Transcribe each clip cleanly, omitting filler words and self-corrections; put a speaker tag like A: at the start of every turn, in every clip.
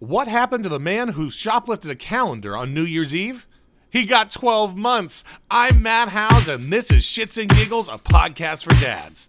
A: What happened to the man who shoplifted a calendar on New Year's Eve? He got 12 months. I'm Matt Howes, and this is Shits and Giggles, a podcast for dads.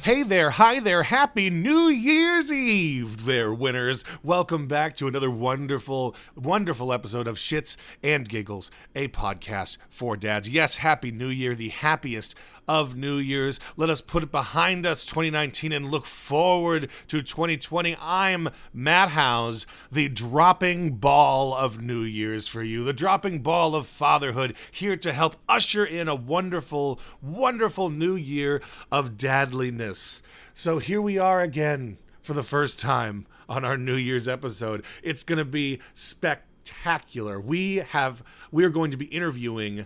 A: Hey there, hi there, happy New Year's Eve there, winners. Welcome back to another wonderful, wonderful episode of Shits and Giggles, a podcast for dads. Yes, happy New Year, the happiest of New Year's. Let us put it behind us, 2019, and look forward to 2020. I'm Matt Howes, the dropping ball of New Year's for you, the dropping ball of fatherhood, here to help usher in a wonderful, wonderful new year of dadliness. So here we are again for the first time on our New Year's episode. It's going to be spectacular. We are going to be interviewing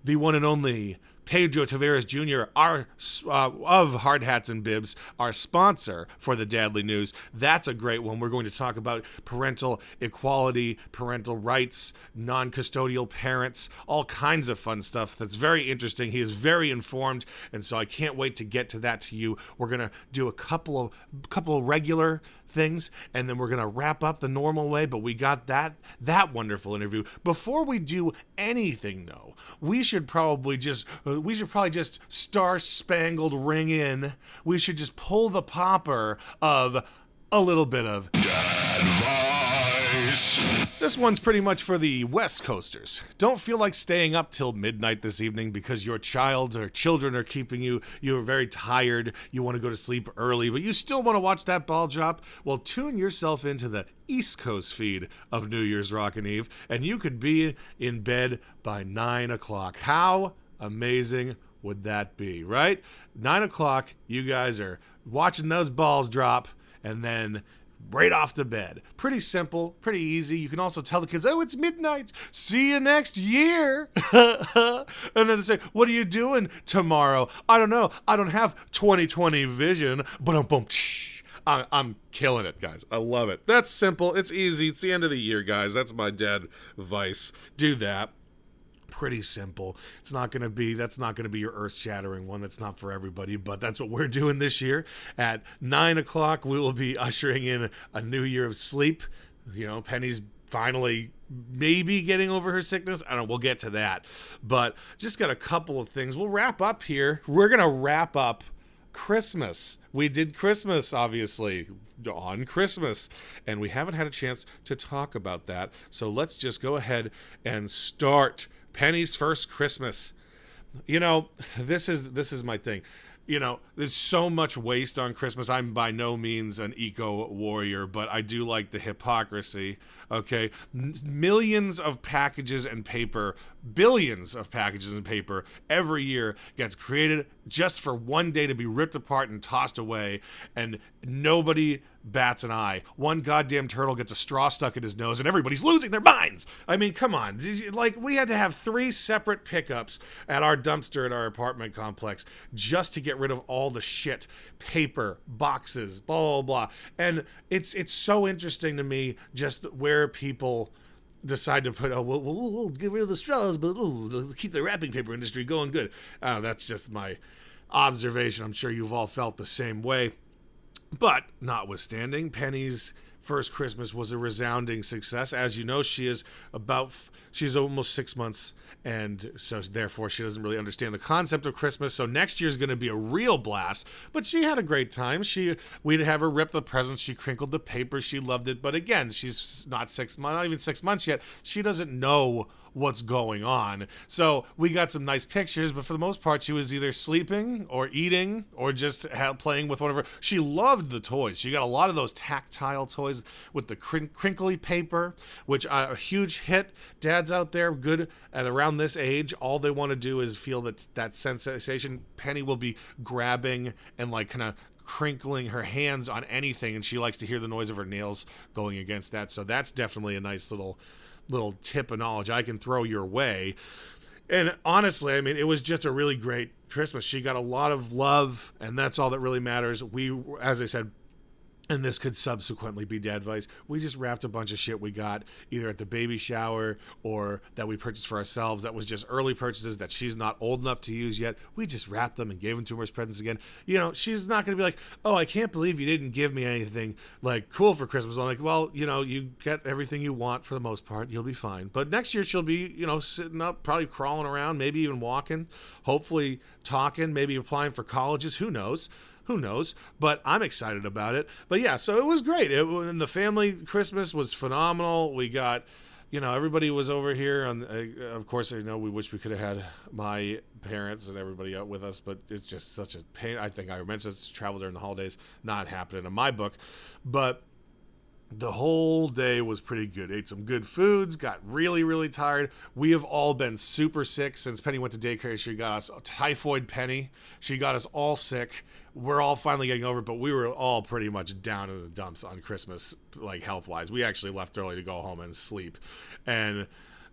A: the one and only Pedro Taveras Jr., of Hard Hats and Bibs, our sponsor for the Dadly News. That's a great one. We're going to talk about parental equality, parental rights, non-custodial parents, all kinds of fun stuff that's very interesting. He is very informed, and so I can't wait to get to that to you. We're going to do a couple of regular things, and then we're going to wrap up the normal way, but we got that wonderful interview. Before we do anything, though, we should probably just star-spangled ring in. We should just pull the popper of a little bit of advice. This one's pretty much for the West Coasters. Don't feel like staying up till midnight this evening because your child or children are keeping you. You're very tired. You want to go to sleep early, but you still want to watch that ball drop? Well, tune yourself into the East Coast feed of New Year's Rockin' Eve, and you could be in bed by 9 o'clock. How amazing would that be, right? 9 o'clock, you guys are watching those balls drop, and then right off to bed. Pretty simple, pretty easy. You can also tell the kids, oh, it's midnight. See you next year. And then they say, what are you doing tomorrow? I don't know. I don't have 20/20 vision. I'm killing it, guys. I love it. That's simple. It's easy. It's the end of the year, guys. That's my dad advice. Do that. Pretty simple. That's not going to be your earth-shattering one. That's not for everybody, but that's what we're doing this year. At 9 o'clock, we will be ushering in a new year of sleep. You know, Penny's finally maybe getting over her sickness. I don't know. We'll get to that. But just got a couple of things. We'll wrap up here. We're going to wrap up Christmas. We did Christmas, obviously, on Christmas, and we haven't had a chance to talk about that. So let's just go ahead and start Penny's first Christmas. You know, this is my thing. You know, there's so much waste on Christmas. I'm by no means an eco warrior, but I do like the hypocrisy. Okay, millions of packages and paper, billions of packages and paper every year gets created just for one day to be ripped apart and tossed away, and nobody bats an eye. One goddamn turtle gets a straw stuck in his nose, and everybody's losing their minds. I mean, come on. Like, we had to have 3 separate pickups at our dumpster at our apartment complex just to get rid of all the shit, paper, boxes, blah, blah, blah. And it's so interesting to me just where people decide to put, we'll get rid of the straws, but keep the wrapping paper industry going good. That's just my observation. I'm sure you've all felt the same way. But notwithstanding, Penny's first Christmas was a resounding success. As you know, she's almost 6 months, and so therefore she doesn't really understand the concept of Christmas. So next year's going to be a real blast. But she had a great time. We'd have her rip the presents. She crinkled the paper. She loved it. But again, she's not even 6 months yet. She doesn't know what's going on. So we got some nice pictures, but for the most part, she was either sleeping or eating or just playing with whatever. She loved the toys. She got a lot of those tactile toys with the crinkly paper, which a huge hit. Dads out there, good at around this age, all they want to do is feel that sensation. Penny will be grabbing and like kind of crinkling her hands on anything, and she likes to hear the noise of her nails going against that. So that's definitely a nice little tip of knowledge I can throw your way. And honestly, I mean, it was just a really great Christmas. She got a lot of love, and that's all that really matters. We, as I said, and this could subsequently be dad advice, we just wrapped a bunch of shit we got either at the baby shower or that we purchased for ourselves that was just early purchases that she's not old enough to use yet. We just wrapped them and gave them to her as presents again. You know, she's not going to be like, oh, I can't believe you didn't give me anything like cool for Christmas. I'm like, well, you know, you get everything you want for the most part. You'll be fine. But next year she'll be, you know, sitting up, probably crawling around, maybe even walking, hopefully talking, maybe applying for colleges. Who knows? But I'm excited about it. But yeah, so it was great. And the family Christmas was phenomenal. We got, you know, everybody was over here. Of course, I know we wish we could have had my parents and everybody out with us, but it's just such a pain. I think I mentioned this, travel during the holidays, not happening in my book. But the whole day was pretty good. Ate some good foods, got really, really tired. We have all been super sick since Penny went to daycare. She got us typhoid Penny. She got us all sick. We're all finally getting over it, but we were all pretty much down in the dumps on Christmas, like health-wise. We actually left early to go home and sleep. And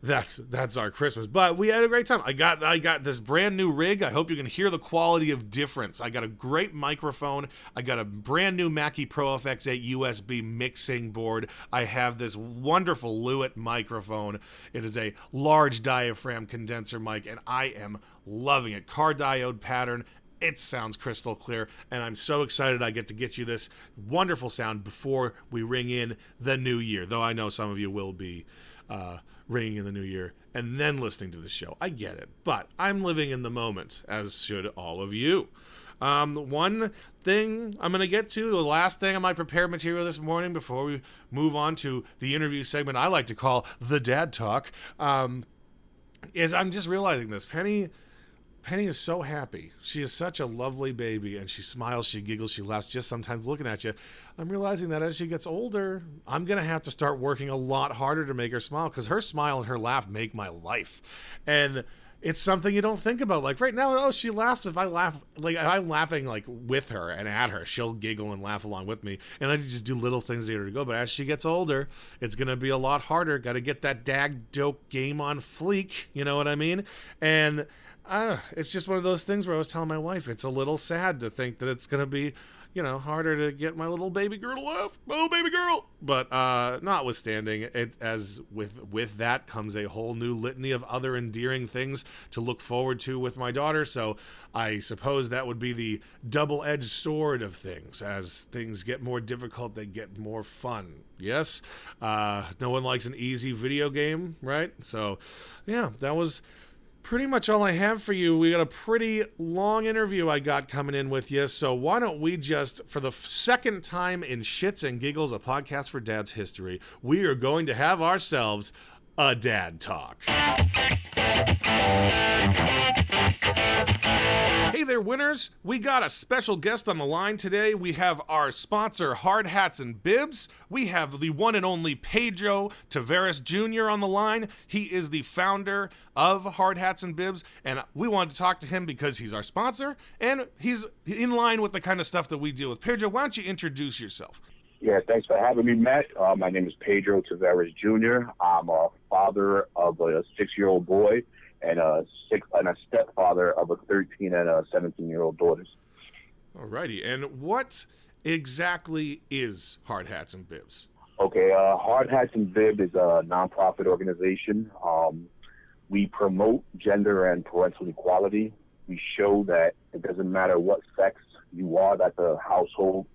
A: that's our Christmas. But we had a great time. I got this brand new rig. I hope you can hear the quality of difference. I got a great microphone. I got a brand new Mackie Pro FX8 USB mixing board. I have this wonderful Lewitt microphone. It is a large diaphragm condenser mic, and I am loving it. Car diode pattern. It sounds crystal clear, and I'm so excited I get to get you this wonderful sound before we ring in the new year, though I know some of you will be ringing in the new year and then listening to the show. I get it, but I'm living in the moment, as should all of you. One thing I'm going to get to, the last thing on my prepared material this morning before we move on to the interview segment I like to call the Dad Talk, is I'm just realizing this. Penny is so happy. She is such a lovely baby, and she smiles, she giggles, she laughs just sometimes looking at you. I'm realizing that as she gets older, I'm going to have to start working a lot harder to make her smile, because her smile and her laugh make my life. And it's something you don't think about. Like right now, oh, she laughs if I laugh. Like if I'm laughing like with her and at her, she'll giggle and laugh along with me. And I just do little things to get her to go. But as she gets older, it's going to be a lot harder. Got to get that dag dope game on fleek. You know what I mean? And it's just one of those things where I was telling my wife, it's a little sad to think that it's going to be, you know, harder to get my little baby girl to laugh. Oh, baby girl. But notwithstanding, it, as with that comes a whole new litany of other endearing things to look forward to with my daughter. So I suppose that would be the double-edged sword of things. As things get more difficult, they get more fun. Yes? No one likes an easy video game, right? So, yeah, that was pretty much all I have for you. We got a pretty long interview I got coming in with you, so why don't we just, for the second time in Shits and Giggles, a podcast for dad's history, we are going to have ourselves a Dad Talk. Hey there, winners. We got a special guest on the line today. We have our sponsor, Hard Hats and Bibs. We have the one and only Pedro Tavares Jr. on the line. He is the founder of Hard Hats and Bibs, and we wanted to talk to him because he's our sponsor, and he's in line with the kind of stuff that we deal with. Pedro, why don't you introduce yourself?
B: Yeah, thanks for having me, Matt. My name is Pedro Tavares Jr. I'm a father of a 6-year-old boy and a stepfather of a 13 and a 17-year-old daughters.
A: Alrighty, and what exactly is Hard Hats and Bibs?
B: Okay, Hard Hats and Bib is a nonprofit organization. We promote gender and parental equality. We show that it doesn't matter what sex you are, that the household,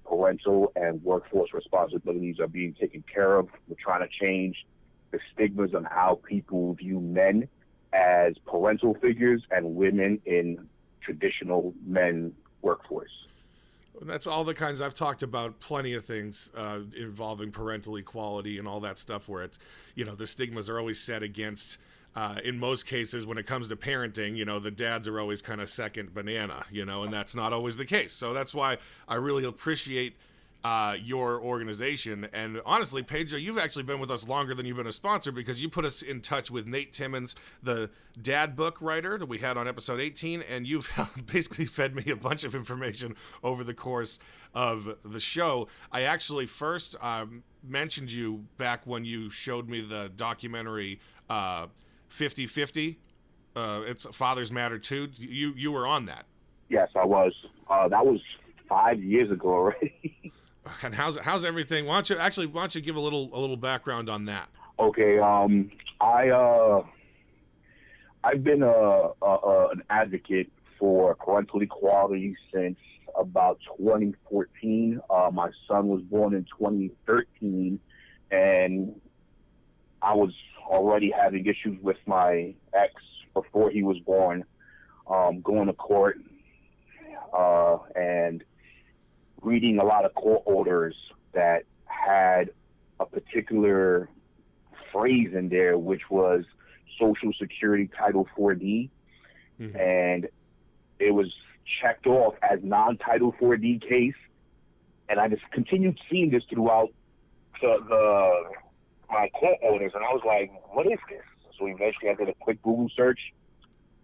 B: parental, and workforce responsibilities are being taken care of. We're trying to change the stigmas on how people view men as parental figures and women in traditional men workforce.
A: That's all the kinds I've talked about, plenty of things involving parental equality and all that stuff where it's, you know, the stigmas are always set against, in most cases when it comes to parenting, you know, the dads are always kind of second banana, you know, and that's not always the case. So that's why I really appreciate your organization. And honestly, Pedro, you've actually been with us longer than you've been a sponsor, because you put us in touch with Nate Timmons, the dad book writer that we had on episode 18, and you've basically fed me a bunch of information over the course of the show. I actually first mentioned you back when you showed me the documentary 50/50. It's Fathers Matter Too. You were on that.
B: Yes, I was. That was 5 years ago already.
A: And how's everything? Why don't you give a little background on that?
B: Okay. I've been an advocate for parental equality since about 2014. My son was born in 2013, and I was already having issues with my ex before he was born, going to court and reading a lot of court orders that had a particular phrase in there, which was Social Security Title 4D. Mm-hmm. And it was checked off as non-Title 4D case. And I just continued seeing this throughout my court orders. And I was like, what is this? So eventually I did a quick Google search,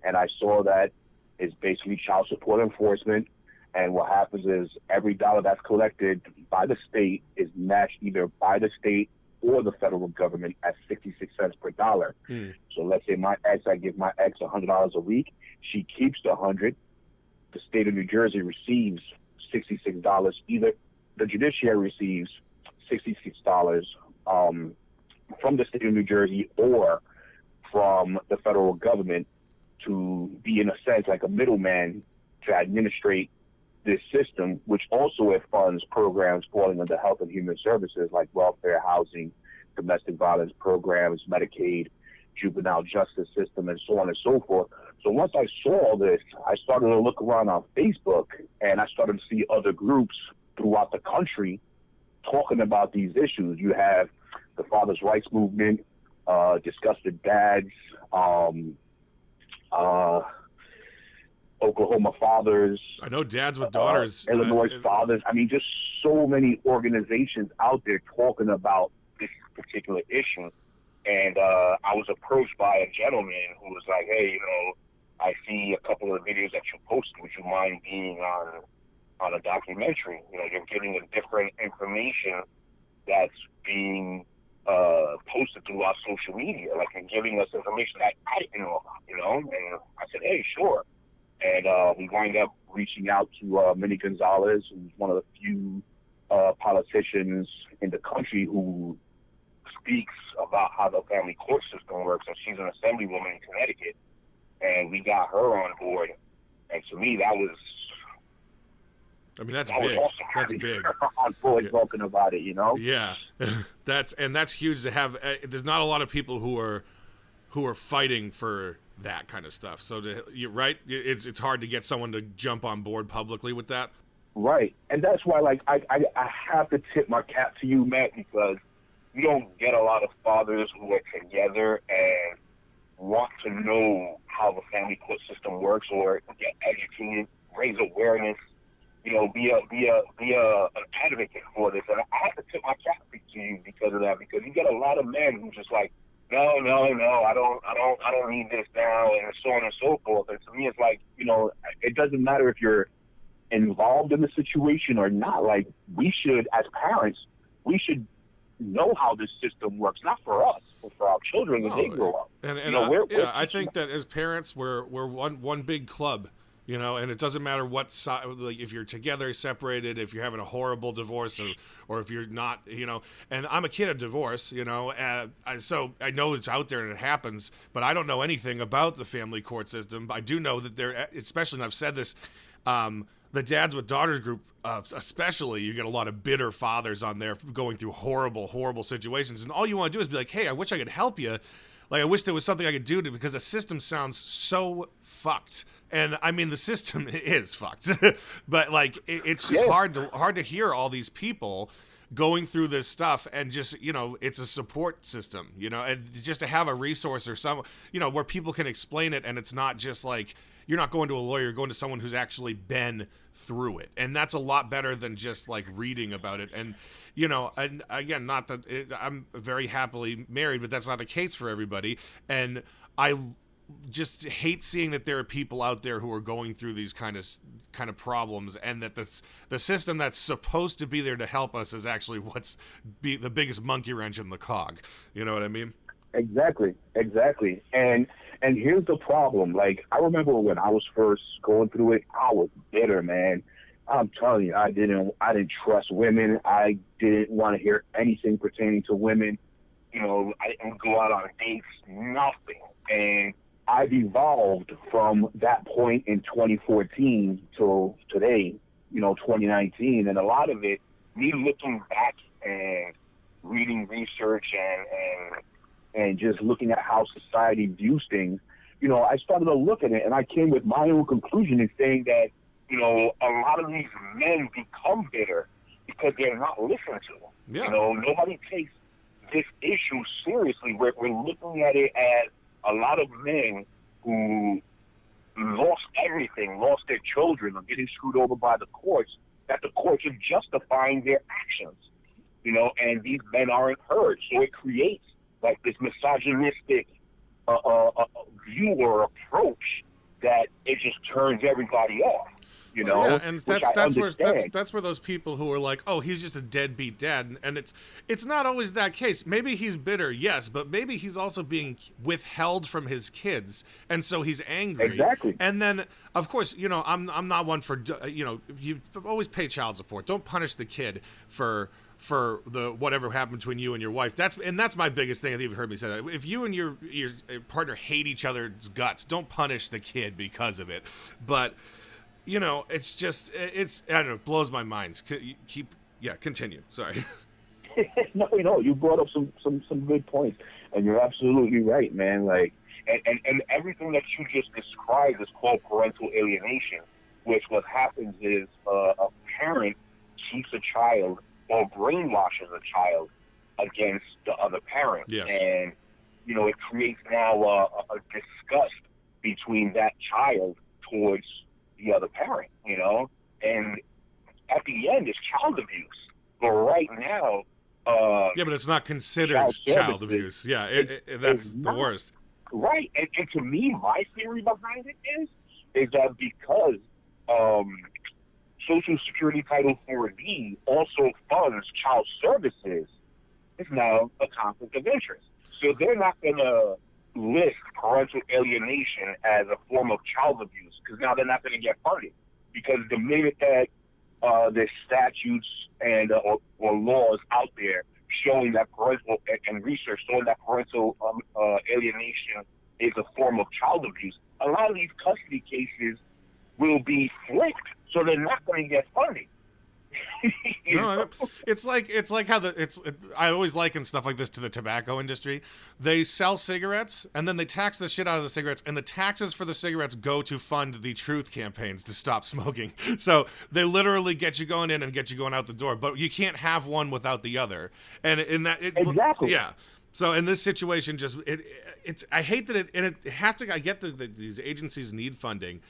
B: and I saw that it's basically child support enforcement. And what happens is every dollar that's collected by the state is matched either by the state or the federal government at 66 cents per dollar. Mm. So let's say I give my ex $100 a week. She keeps the 100. The state of New Jersey receives $66. Either the judiciary receives $66 from the state of New Jersey or from the federal government to be, in a sense, like a middleman to administrate this system, which also it funds programs falling under Health and Human Services like welfare, housing, domestic violence programs, Medicaid, juvenile justice system, and so on and so forth. So once I saw all this, I started to look around on Facebook, and I started to see other groups throughout the country talking about these issues. You have the Fathers' Rights Movement, Disgusted Dads, Oklahoma Fathers.
A: I know Dads with Daughters.
B: Illinois Fathers. I mean, just so many organizations out there talking about this particular issue. And I was approached by a gentleman who was like, hey, I see a couple of videos that you posted. Would you mind being on a documentary? You're getting a different information that's being posted through our social media. Like, you're giving us information that I didn't know about, And I said, hey, sure. And we wind up reaching out to Minnie Gonzalez, who's one of the few politicians in the country who speaks about how the family court system works. And she's an assemblywoman in Connecticut. And we got her on board. And to me, that was...
A: that's
B: big.
A: Was awesome. That's big.
B: On board talking about it,
A: Yeah, that's huge to have. There's not a lot of people who are fighting for that kind of stuff. So you're right. It's hard to get someone to jump on board publicly with that.
B: Right, and that's why, like, I have to tip my cap to you, Matt, because you don't get a lot of fathers who are together and want to know how the family court system works or get educated, raise awareness. Be an advocate for this, and I have to tip my cap to you because of that. Because you get a lot of men who just like, no, I don't need this now, and so on and so forth. And to me, it's like, it doesn't matter if you're involved in the situation or not. Like, we should, as parents, we should know how this system works, not for us, but for our children when they grow up.
A: And I think that as parents, we're one big club. And it doesn't matter what side, like, if you're together, separated, if you're having a horrible divorce, or if you're not, And I'm a kid of divorce, so I know it's out there and it happens, but I don't know anything about the family court system. I do know that there, especially, and I've said this, the Dads with Daughters group, especially, you get a lot of bitter fathers on there going through horrible, horrible situations, and all you want to do is be like, hey, I wish I could help you. Like, I wish there was something I could do because the system sounds so fucked. And I mean, the system is fucked, but like, it's just hard to hear all these people going through this stuff, and just, it's a support system, and just to have a resource or some, where people can explain it, and it's not just like, you're not going to a lawyer, you're going to someone who's actually been through it. And that's a lot better than just like reading about it. And, you know, and again, not that I'm very happily married, but that's not the case for everybody. And I just hate seeing that there are people out there who are going through these kind of problems, and that the system that's supposed to be there to help us is actually the biggest monkey wrench in the cog. You know what I mean?
B: Exactly. And here's the problem. Like, I remember when I was first going through it, I was bitter, man. I'm telling you, I didn't trust women. I didn't want to hear anything pertaining to women. You know, I didn't go out on dates, nothing. And I've evolved from that point in 2014 till today, you know, 2019. And a lot of it, me looking back and reading research and just looking at how society views things, you know, I started to look at it, and I came with my own conclusion in saying that, you know, a lot of these men become bitter because they're not listened to.
A: Yeah.
B: You know, nobody takes this issue seriously. We're looking at it as a lot of men who lost everything, lost their children, or getting screwed over by the courts, that the courts are justifying their actions, you know, and these men aren't heard. So it creates like this misogynistic view or approach that it just turns everybody off. You know,
A: yeah, and that's where those people who are like, oh, he's just a deadbeat dad, and it's not always that case. Maybe he's bitter, yes, but maybe he's also being withheld from his kids, and so he's angry.
B: Exactly.
A: And then, of course, you know, I'm not one for, you know, you always pay child support. Don't punish the kid for the whatever happened between you and your wife. That's my biggest thing. I think you've heard me say that. If you and your partner hate each other's guts, don't punish the kid because of it. But you know, it's just, I don't know, it blows my mind. Continue. Sorry.
B: No, you brought up some good points, and you're absolutely right, man. Like, and everything that you just described is called parental alienation, which what happens is a parent keeps a child or brainwashes a child against the other parent.
A: Yes.
B: And, you know, it creates now a disgust between that child towards the other parent, you know, and at the end it's child abuse. But right now,
A: yeah, but it's not considered child abuse. Yeah, that's the worst.
B: Right, and to me, my theory behind it is that because Social Security Title 4D also funds child services, it's now a conflict of interest. So they're not going to list parental alienation as a form of child abuse, because now they're not going to get funded. Because the minute that there's statutes and or laws out there showing that parental and research showing that parental alienation is a form of child abuse, a lot of these custody cases will be flipped, so they're not going to get funded.
A: No, it's like how I always liken stuff like this to the tobacco industry. They sell cigarettes and then they tax the shit out of the cigarettes, and the taxes for the cigarettes go to fund the truth campaigns to stop smoking. So they literally get you going in and get you going out the door, but you can't have one without the other. And in that,
B: exactly,
A: yeah. So in this situation, just it's I hate that it has to. I get that these agencies need funding.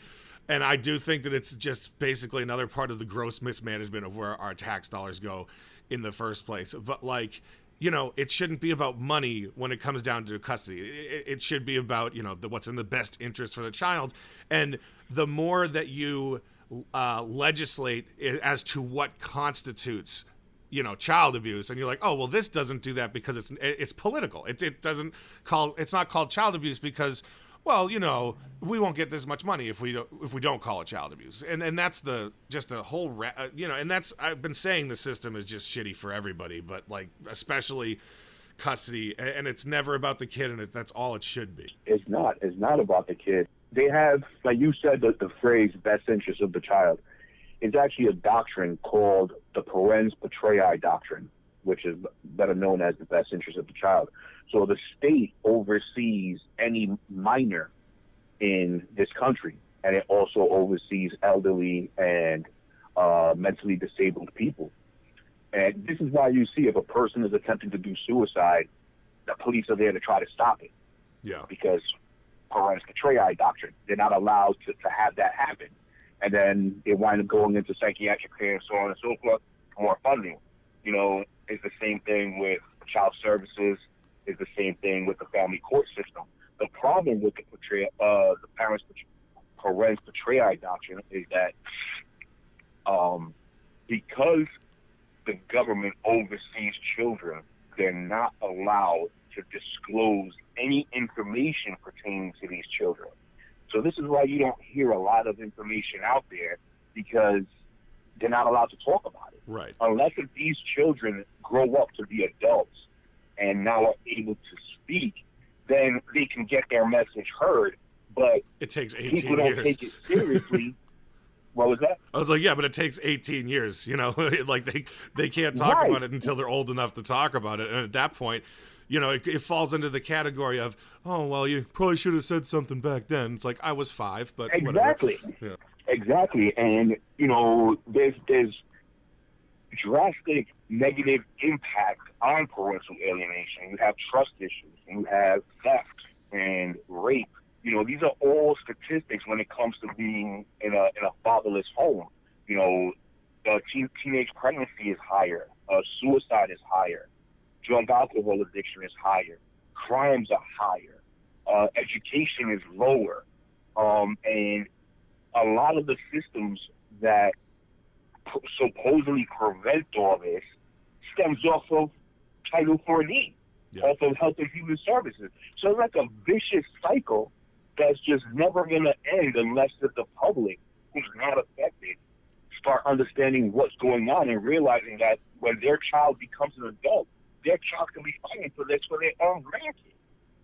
A: And I do think that it's just basically another part of the gross mismanagement of where our tax dollars go in the first place. But, like, you know, it shouldn't be about money when it comes down to custody. It should be about, you know, what's in the best interest for the child. And the more that you legislate as to what constitutes, you know, child abuse, and you're like, oh, well, this doesn't do that because it's political. It's not called child abuse because, well, you know, we won't get this much money if we don't call it child abuse, and that's the whole you know, and that's, I've been saying the system is just shitty for everybody, but like especially custody, and it's never about the kid, and that's all it should be.
B: It's not about the kid. They have, like you said, the phrase "best interest of the child." It's actually a doctrine called the parens patriae doctrine, which is better known as the best interest of the child. So the state oversees any minor in this country, and it also oversees elderly and mentally disabled people. And this is why you see if a person is attempting to do suicide, the police are there to try to stop it.
A: Yeah.
B: Because parens patriae doctrine. They're not allowed to have that happen. And then they wind up going into psychiatric care and so on and so forth for more funding. You know, it's the same thing with child services. It's the same thing with the family court system. The problem with the parens patriae doctrine is that because the government oversees children, they're not allowed to disclose any information pertaining to these children. So this is why you don't hear a lot of information out there, because they're not allowed to talk about it.
A: Right.
B: Unless if these children grow up to be adults and now are able to speak, then they can get their message heard. But
A: it takes 18
B: people don't
A: years.
B: take it seriously. What was that?
A: I was like, yeah, but it takes 18 years, you know, like they can't talk
B: Right.
A: about it until they're old enough to talk about it. And at that point, you know, it falls into the category of, oh, well, you probably should have said something back then. It's like, I was 5, but
B: exactly.
A: Whatever. Yeah.
B: Exactly. And, you know, there's drastic negative impact on parental alienation. You have trust issues, you have theft and rape. You know, these are all statistics when it comes to being in a fatherless home. You know, teenage pregnancy is higher, suicide is higher, drug alcohol addiction is higher, crimes are higher, education is lower, and a lot of the systems that supposedly prevent all this stems off of Title 4D, off of Health and Human Services. So it's like a vicious cycle that's just never going to end unless that the public, who's not affected, start understanding what's going on and realizing that when their child becomes an adult, their child can be fighting for this for their own grandkids.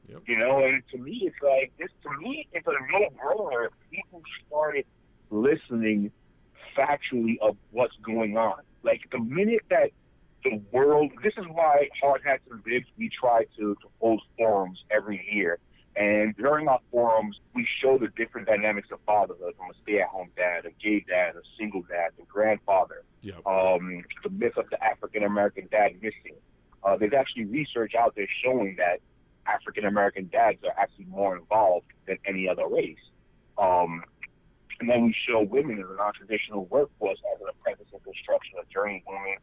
B: Yep. You know, and to me, it's like, it's a no-brainer if people started listening factually of what's going on. Like, the minute that the world, this is why Hard Hats and Bibs, we try to host forums every year. And during our forums, we show the different dynamics of fatherhood, from a stay-at-home dad, a gay dad, a single dad, a grandfather, the myth of the African-American dad missing. There's actually research out there showing that African-American dads are actually more involved than any other race. And then we show women in the non-traditional workforce as an apprentice in construction, a journeywoman,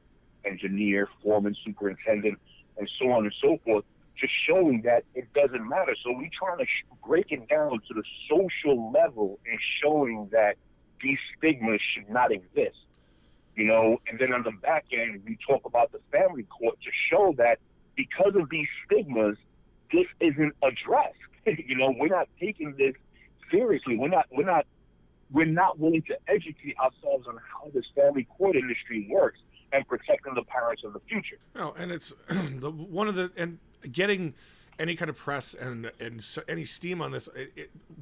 B: engineer, foreman, superintendent, and so on and so forth, just showing that it doesn't matter. So we trying to break it down to the social level and showing that these stigmas should not exist. You know, and then on the back end, we talk about the family court to show that because of these stigmas, this isn't addressed. You know, we're not taking this seriously. We're not willing to educate ourselves on how this family court industry works and protecting the parents of the future.
A: No, and it's getting any kind of press and any steam on this.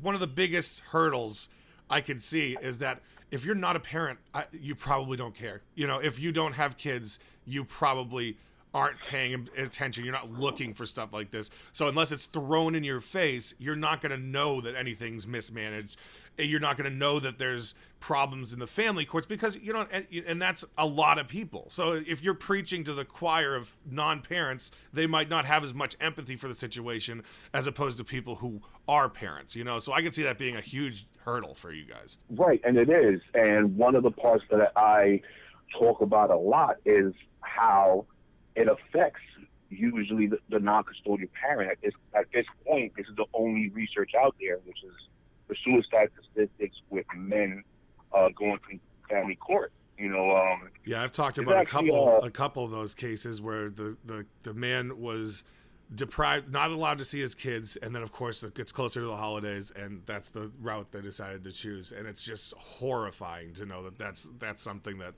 A: One of the biggest hurdles I could see is that if you're not a parent, you probably don't care. You know, if you don't have kids, you probably aren't paying attention. You're not looking for stuff like this. So unless it's thrown in your face, you're not going to know that anything's mismanaged. You're not going to know that there's problems in the family courts, because you don't, and that's a lot of people. So if you're preaching to the choir of non-parents, they might not have as much empathy for the situation as opposed to people who are parents, you know? So I can see that being a huge hurdle for you guys.
B: Right, and it is. And one of the parts that I talk about a lot is how it affects usually the non-custodial parent. At this point, this is the only research out there, which is the suicide statistics with men going to family court. You know,
A: yeah, I've talked about a couple of those cases where the man was deprived, not allowed to see his kids, and then of course it gets closer to the holidays, and that's the route they decided to choose. And it's just horrifying to know that that's something that,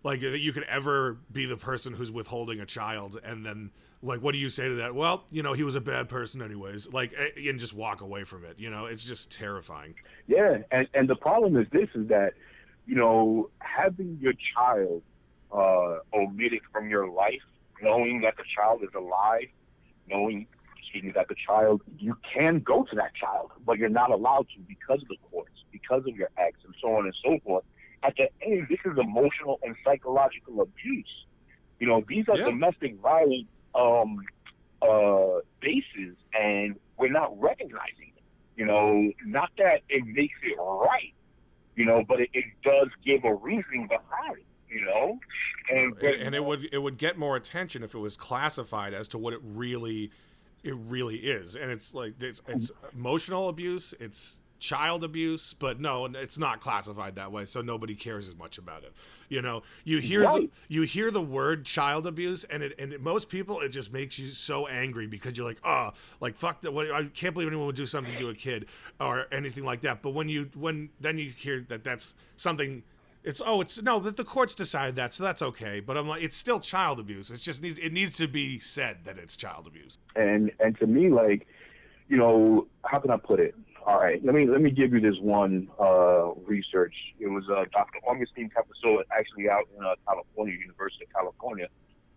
A: like, that you could ever be the person who's withholding a child, and then, like, what do you say to that? Well, you know, he was a bad person anyways, like, and just walk away from it. You know, it's just terrifying.
B: Yeah, and the problem is this, is that, you know, having your child omitted from your life, knowing that the child is alive, knowing, that the child, you can go to that child, but you're not allowed to because of the courts, because of your ex, and so on and so forth. At the end, this is emotional and psychological abuse. You know, these are domestic violence bases, and we're not recognizing it.
C: Not that it makes it right, but it does give a reasoning behind it.
A: And it would get more attention if it was classified as to what it really is. And it's like it's emotional abuse, it's child abuse, but no, it's not classified that way, so nobody cares as much about it. You hear
C: Right.
A: you hear the word child abuse, and most people, it just makes you so angry because you're like, oh, like fuck that. I can't believe anyone would do something to a kid or anything like that. But when then you hear that that's something. It's no, that the courts decide that, so that's okay. But I'm like, it's still child abuse. It needs to be said that it's child abuse.
B: And to me, like, how can I put it? All right, let me give you this one research. It was Dr. Augustine Capasole, actually out in California, University of California,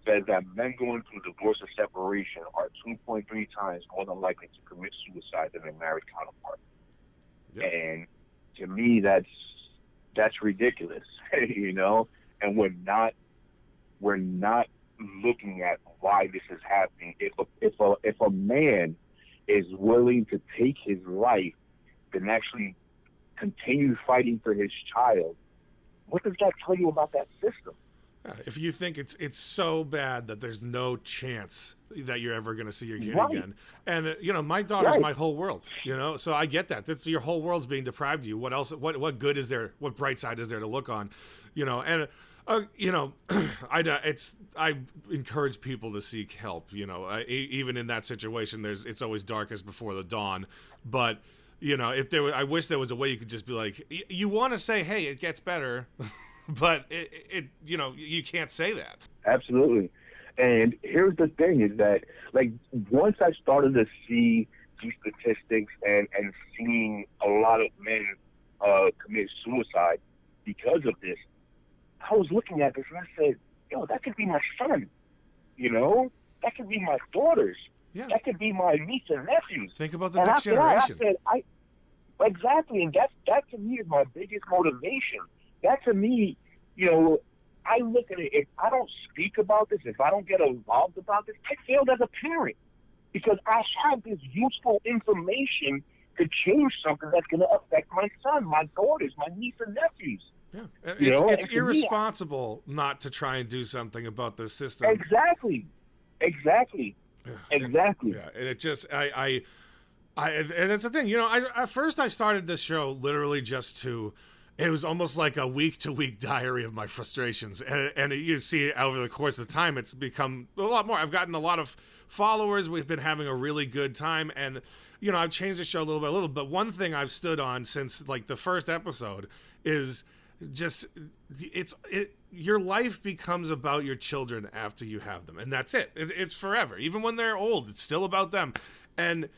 B: says that men going through divorce or separation are 2.3 times more than likely to commit suicide than their married counterpart.
A: Yep.
B: And to me, that's ridiculous, And we're not looking at why this is happening. If a man is willing to take his life and actually continue fighting for his child, what does that tell you about that system?
A: If you think it's so bad that there's no chance that you're ever going to see your kid
B: Right.
A: again, and my daughter's
B: Right.
A: my whole world, so I get that. That's your whole world's being deprived of you. What else? What good is there? What bright side is there to look on? And I encourage people to seek help. Even in that situation, it's always darkest before the dawn. But I wish there was a way you could just be like, you want to say, hey, it gets better. But you can't say that.
B: Absolutely. And here's the thing is that, like, once I started to see these statistics and seeing a lot of men commit suicide because of this, I was looking at this and I said, that could be my son, that could be my daughters,
A: Yeah.
B: that could be my nieces and nephews.
A: Think about the
B: And
A: next
B: after that,
A: generation.
B: I said, exactly, and that to me is my biggest motivation. That to me, I look at it, if I don't speak about this, if I don't get involved about this, I failed as a parent because I have this useful information to change something that's going to affect my son, my daughters, my niece and nephews.
A: Yeah,
B: and
A: it's
B: to me,
A: irresponsible not to try and do something about the system.
B: Exactly.
A: Yeah, and it just I and that's the thing. At first I started this show literally just to. It was almost like a week-to-week diary of my frustrations, and you see over the course of the time, it's become a lot more. I've gotten a lot of followers. We've been having a really good time, and I've changed the show a little by little. But one thing I've stood on since like the first episode is just your life becomes about your children after you have them, and that's it. It's forever. Even when they're old, it's still about them, and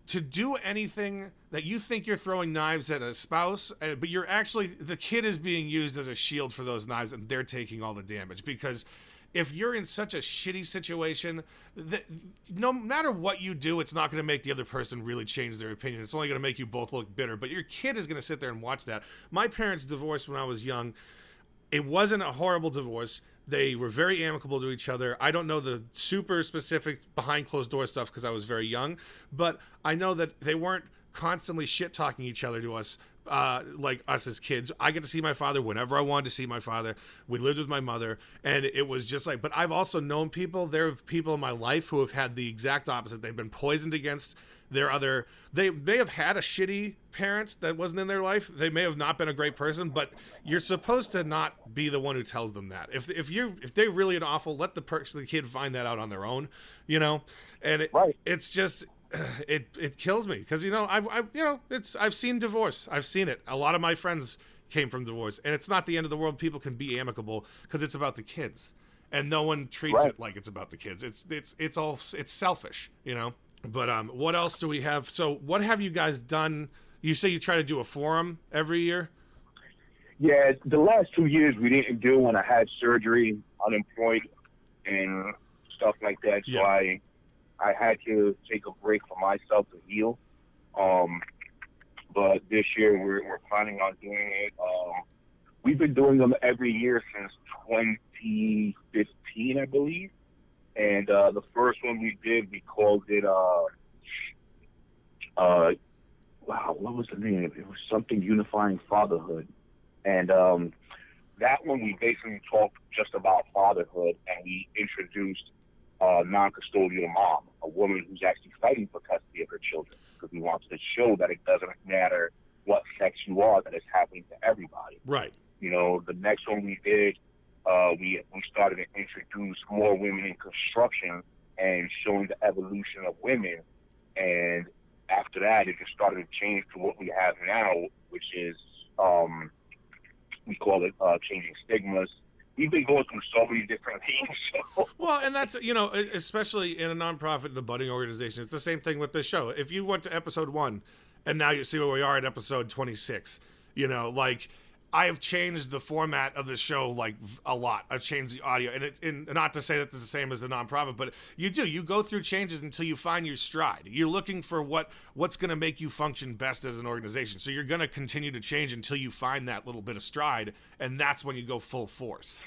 A: to do anything that you think you're throwing knives at a spouse, but you're actually, the kid is being used as a shield for those knives, and they're taking all the damage. Because if you're in such a shitty situation, no matter what you do, it's not going to make the other person really change their opinion. It's only going to make you both look bitter. But your kid is going to sit there and watch that. My parents divorced when I was young. It wasn't a horrible divorce. They were very amicable to each other. I don't know the super specific behind closed door stuff because I was very young, but I know that they weren't constantly shit talking each other to us, like us as kids. I get to see my father whenever I wanted to see my father. We lived with my mother, and it was just like, but I've also known people, there are people in my life who have had the exact opposite. They've been poisoned against they may have had a shitty parent that wasn't in their life. They may have not been a great person, but you're supposed to not be the one who tells them that. If they're really an awful, let the kid find that out on their own, and it's just, it kills me because, I've seen divorce. I've seen it. A lot of my friends came from divorce, and it's not the end of the world. People can be amicable because it's about the kids, and no one treats it like it's about the kids. It's selfish, But what else do we have? So what have you guys done? You say you try to do a forum every year?
C: Yeah, the last 2 years we didn't do when I had surgery, unemployed, and stuff like that. So I had to take a break for myself to heal. But this year we're planning on doing it. We've been doing them every year since 2015, I believe. And the first one we did, we called it
B: wow, what was the name? It was something unifying fatherhood. And
C: That one we basically talked just about fatherhood, and we introduced a non-custodial mom, a woman who's actually fighting for custody of her children, because we wanted to show that it doesn't matter what sex you are, that it's happening to everybody.
A: Right.
C: You know, the next one we did, we started to introduce more women in construction and showing the evolution of women. And after that, it just started to change to what we have now, which is, we call it changing stigmas. We've been going through so many different things. So.
A: Well, and that's, you know, especially in a nonprofit and a budding organization, it's the same thing with this show. If you went to episode 1 and now you see where we are at episode 26, you know, like, I have changed the format of this show like a lot. I've changed the audio, and not to say that it's the same as the nonprofit, but you go through changes until you find your stride. You're looking for what's going to make you function best as an organization. So you're going to continue to change until you find that little bit of stride, and that's when you go full force.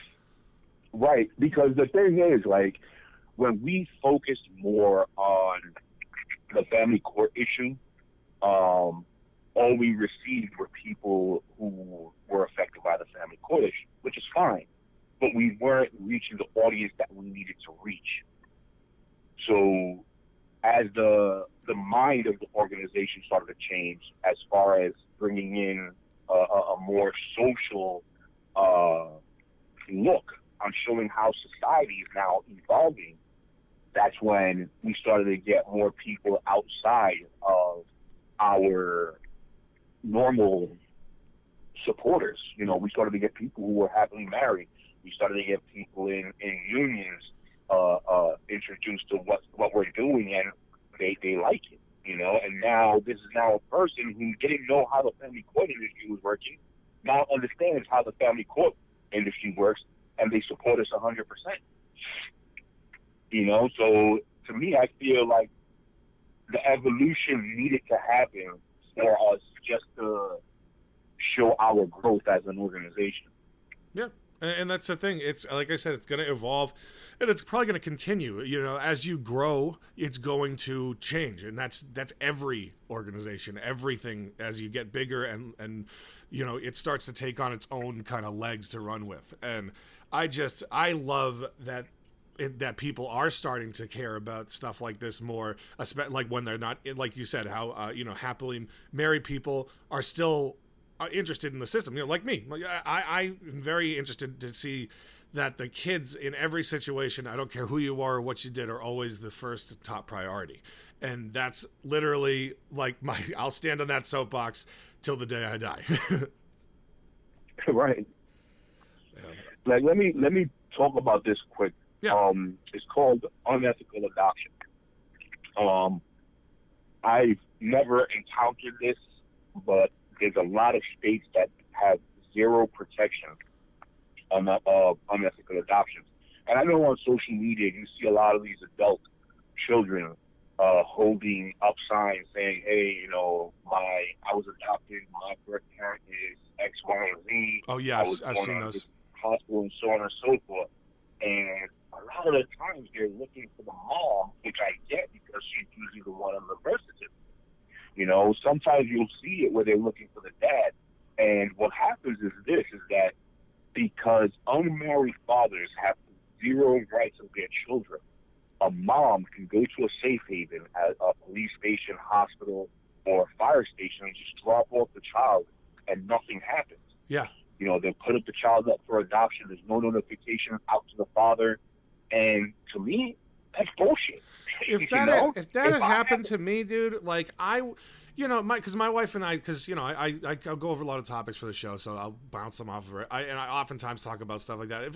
B: Right, because the thing is, like, when we focused more on the family court issue, all we received were people who were affected by the family court issue, which is fine, but we weren't reaching the audience that we needed to reach. So as the mind of the organization started to change as far as bringing in a more social look on showing how society is now evolving, that's when we started to get more people outside of our normal supporters. You know, we started to get people who were happily married. We started to get people in unions introduced to what we're doing, and they like it, you know. And now this is now a person who didn't know how the family court industry was working, now understands how the family court industry works, and they support us 100%. You know, so to me, I feel like the evolution needed to happen for us just to show our growth as an organization.
A: Yeah. And that's the thing. It's like I said, it's going to evolve, and it's probably going to continue. You know, as you grow, it's going to change, and that's every organization, everything. As you get bigger, and you know, it starts to take on its own kind of legs to run with. And I love that. That people are starting to care about stuff like this more, like when they're not, like you said, how you know, happily married people are still interested in the system. You know, like me, I'm very interested to see that the kids in every situation, I don't care who you are or what you did, are always the first top priority. And that's literally like I'll stand on that soapbox till the day I die.
B: Right. Yeah. Like, let me talk about this quick.
A: Yeah.
B: It's called unethical adoption. I've never encountered this, but there's a lot of states that have zero protection on unethical adoptions. And I know on social media you see a lot of these adult children holding up signs saying, "Hey, you know, I was adopted. My birth parent is X, Y, and Z.
A: Oh yes, I've seen those.
B: Hospital and so on and so forth." And a lot of the times they're looking for the mom, which I get because she's usually the one on the birth certificate. You know, sometimes you'll see it where they're looking for the dad. And what happens is that because unmarried fathers have zero rights of their children, a mom can go to a safe haven at a police station, hospital, or a fire station and just drop off the child and nothing happens.
A: Yeah.
B: You know, they'll put the child up for adoption. There's no notification out to the father. And to me, that's bullshit.
A: If that had happened to me, dude, like you know, because my wife and I, because, you know, I'll go over a lot of topics for the show, so I'll bounce them off of her. And I oftentimes talk about stuff like that.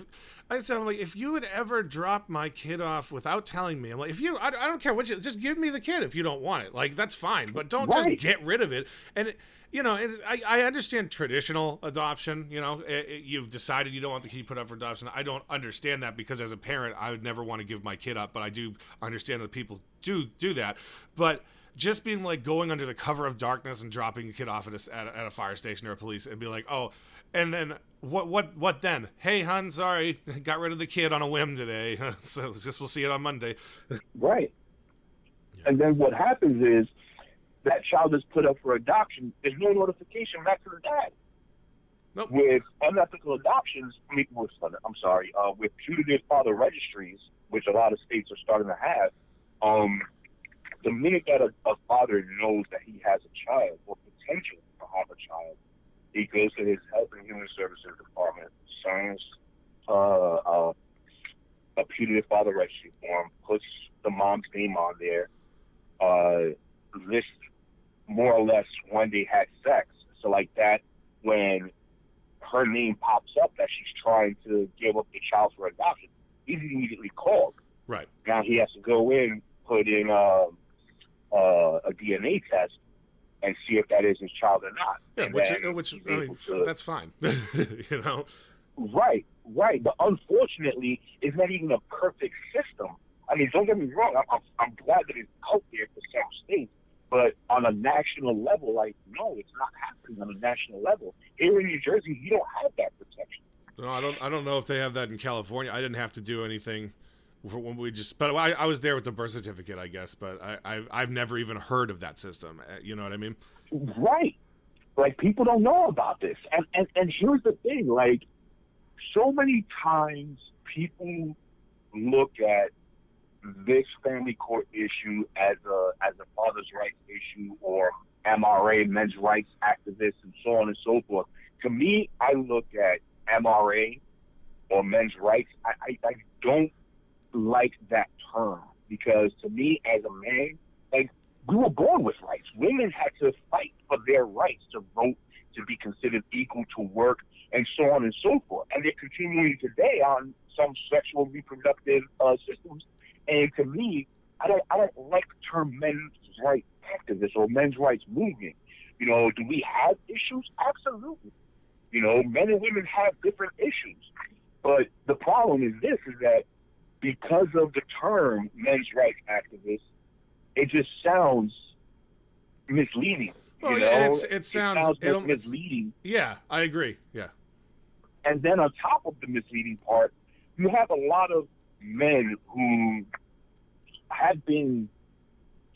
A: I'm like, if you would ever drop my kid off without telling me, I'm like, I don't care what just give me the kid if you don't want it. Like, that's fine, but don't just get rid of it. And, you know, I understand traditional adoption. You know, you've decided you don't want the kid put up for adoption. I don't understand that because as a parent, I would never want to give my kid up, but I do understand that people do that. But just being like going under the cover of darkness and dropping a kid off at a fire station or a police and be like, oh, and then what then? Hey, hon, sorry, got rid of the kid on a whim today. So we'll see it on Monday.
B: Right. Yeah. And then what happens is
C: that child is put up for adoption, there's no notification back to the dad.
A: Nope.
C: With unethical adoptions, with putative father registries, which a lot of states are starting to have, the minute that a father knows that he has a child or potential to have a child, he goes to his Health and Human Services Department, signs a putative father registry form, puts the mom's name on there, lists more or less when they had sex. So like that, when her name pops up that she's trying to give up the child for adoption, he's immediately called.
A: Right.
C: Now he has to go in, put in a DNA test, and see if that is his child or not.
A: Yeah, which I mean, that's fine. You know.
C: Right. But unfortunately, it's not even a perfect system. I mean, don't get me wrong. I'm glad that it's out there for some states, but on a national level, like, no, it's not happening on a national level. Here in New Jersey, you don't have that protection.
A: No, I don't know if they have that in California. I didn't have to do anything when but I was there with the birth certificate, I guess, but I've never even heard of that system. You know what I mean?
C: Right. Like, people don't know about this. And here's the thing, like, so many times people look at this family court issue as a father's rights issue, or MRA, men's rights activists, and so on and so forth. To me, I look at MRA or men's rights. I don't like that term, because to me, as a man, like, we were born with rights. Women had to fight for their rights to vote, to be considered equal, to work, and so on and so forth. And they're continuing today on some sexual reproductive systems. And to me, I don't like the term men's rights activists or men's rights movement. You know, do we have issues? Absolutely. You know, men and women have different issues. But the problem is this, is that because of the term men's rights activists, it just sounds misleading.
A: Well,
C: you
A: yeah,
C: know?
A: it sounds
C: misleading.
A: Yeah, I agree. Yeah.
C: And then on top of the misleading part, you have a lot of men who have been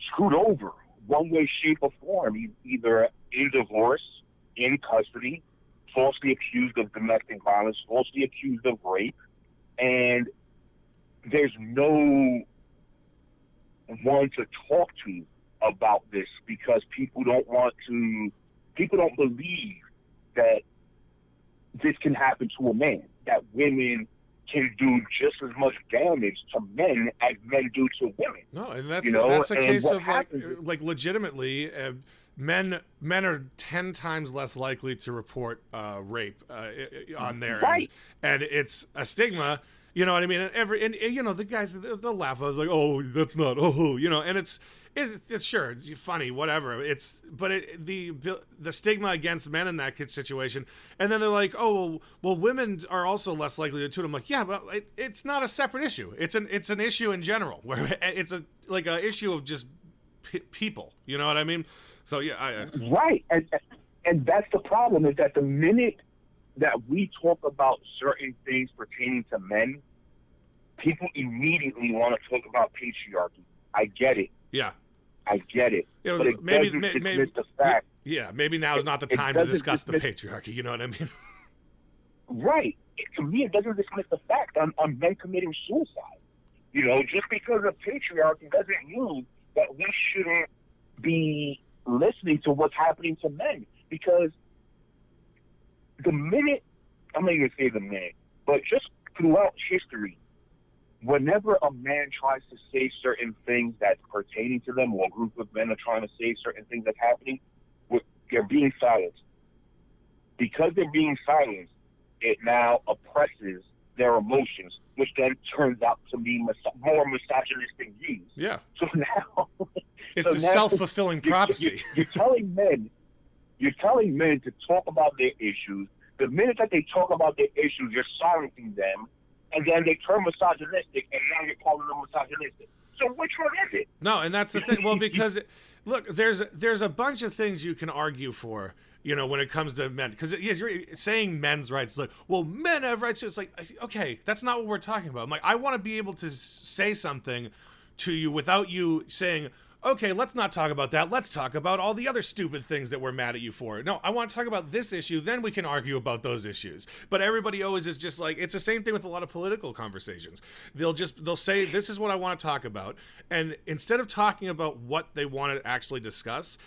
C: screwed over one way, shape, or form, either in divorce, in custody, falsely accused of domestic violence, falsely accused of rape, and there's no one to talk to about this, because people don't believe that this can happen to a man, that women can do just as much damage to men as men do to women.
A: No, and that's a
C: and
A: case of
C: happens,
A: like legitimately, men are 10 times less likely to report rape on their end, and it's a stigma. You know what I mean? And you know, the guys, they'll laugh. I was like, oh, that's not, oh, you know, and it's sure, it's funny, whatever. The stigma against men in that situation, and then they're like, oh, well, women are also less likely to do it. I'm like, yeah, but it's not a separate issue. It's an issue in general, where it's a issue of just people. You know what I mean? So yeah,
C: right, and that's the problem, is that the minute that we talk about certain things pertaining to men, people immediately want to talk about patriarchy. I get it.
A: Yeah.
C: I get it.
A: You know,
C: but it doesn't dismiss the fact.
A: Yeah, maybe now is not the time to discuss the patriarchy. You know what I mean?
C: Right. To me, it doesn't dismiss the fact on men committing suicide. You know, just because of patriarchy doesn't mean that we shouldn't be listening to what's happening to men. Because the minute, I'm not even say the minute, but just throughout history, whenever a man tries to say certain things that's pertaining to them, or a group of men are trying to say certain things that's happening, they're being silenced. Because they're being silenced, it now oppresses their emotions, which then turns out to be more misogynistic views.
A: Yeah.
C: So now
A: it's a self-fulfilling prophecy.
C: You're telling men to talk about their issues. The minute that they talk about their issues, you're silencing them, and then they turn misogynistic, and now you're calling them misogynistic. So which one is it?
A: No, and that's the thing. Well, because look, there's a bunch of things you can argue for, you know, when it comes to men. Because yes, you're saying men's rights, like, well, men have rights. So it's like, okay, that's not what we're talking about. I'm like, I want to be able to say something to you without you saying, okay, let's not talk about that. Let's talk about all the other stupid things that we're mad at you for. No, I want to talk about this issue, then we can argue about those issues. But everybody always is just like, it's the same thing with a lot of political conversations. They'll say, this is what I want to talk about. And instead of talking about what they want to actually discuss,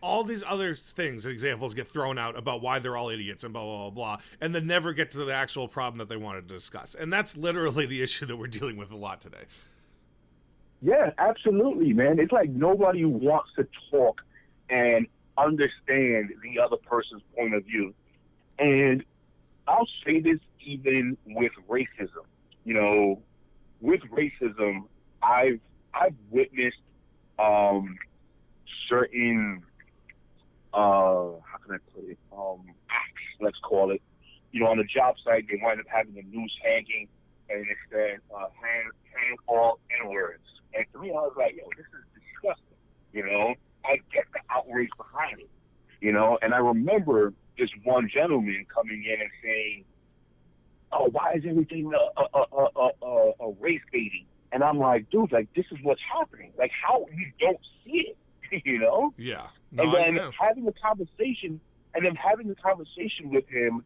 A: all these other things, examples get thrown out about why they're all idiots and blah, blah, blah, blah, and then never get to the actual problem that they wanted to discuss. And that's literally the issue that we're dealing with a lot today.
C: Yeah, absolutely, man. It's like nobody wants to talk and understand the other person's point of view. And I'll say this even with racism. You know, with racism, I've witnessed certain how can I put it? Acts, let's call it. You know, on the job site, they wind up having a noose hanging, and it said hand all N-words. And to me, I was like, yo, this is disgusting. You know, I get the outrage behind it. You know, and I remember this one gentleman coming in and saying, oh, why is everything a race baiting? And I'm like, dude, like, this is what's happening. Like, how you don't see it, you know?
A: Yeah. No,
C: and then having a conversation with him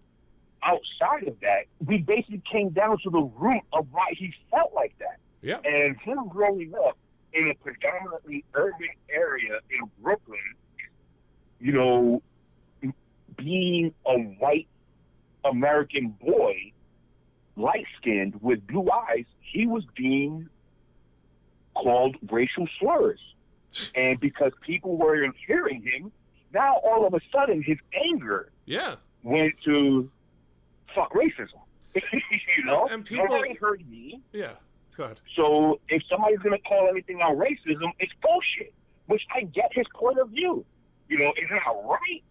C: outside of that, we basically came down to the root of why he felt like that.
A: Yeah.
C: And him growing up in a predominantly urban area in Brooklyn, you know, being a white American boy, light-skinned with blue eyes, he was being called racial slurs. And because people weren't hearing him, now all of a sudden his anger went to fuck racism. You know?
A: And people
C: nobody heard me.
A: Yeah. Go ahead.
C: So if somebody's going to call anything out racism, it's bullshit, which I get his point of view. You know, it's not right.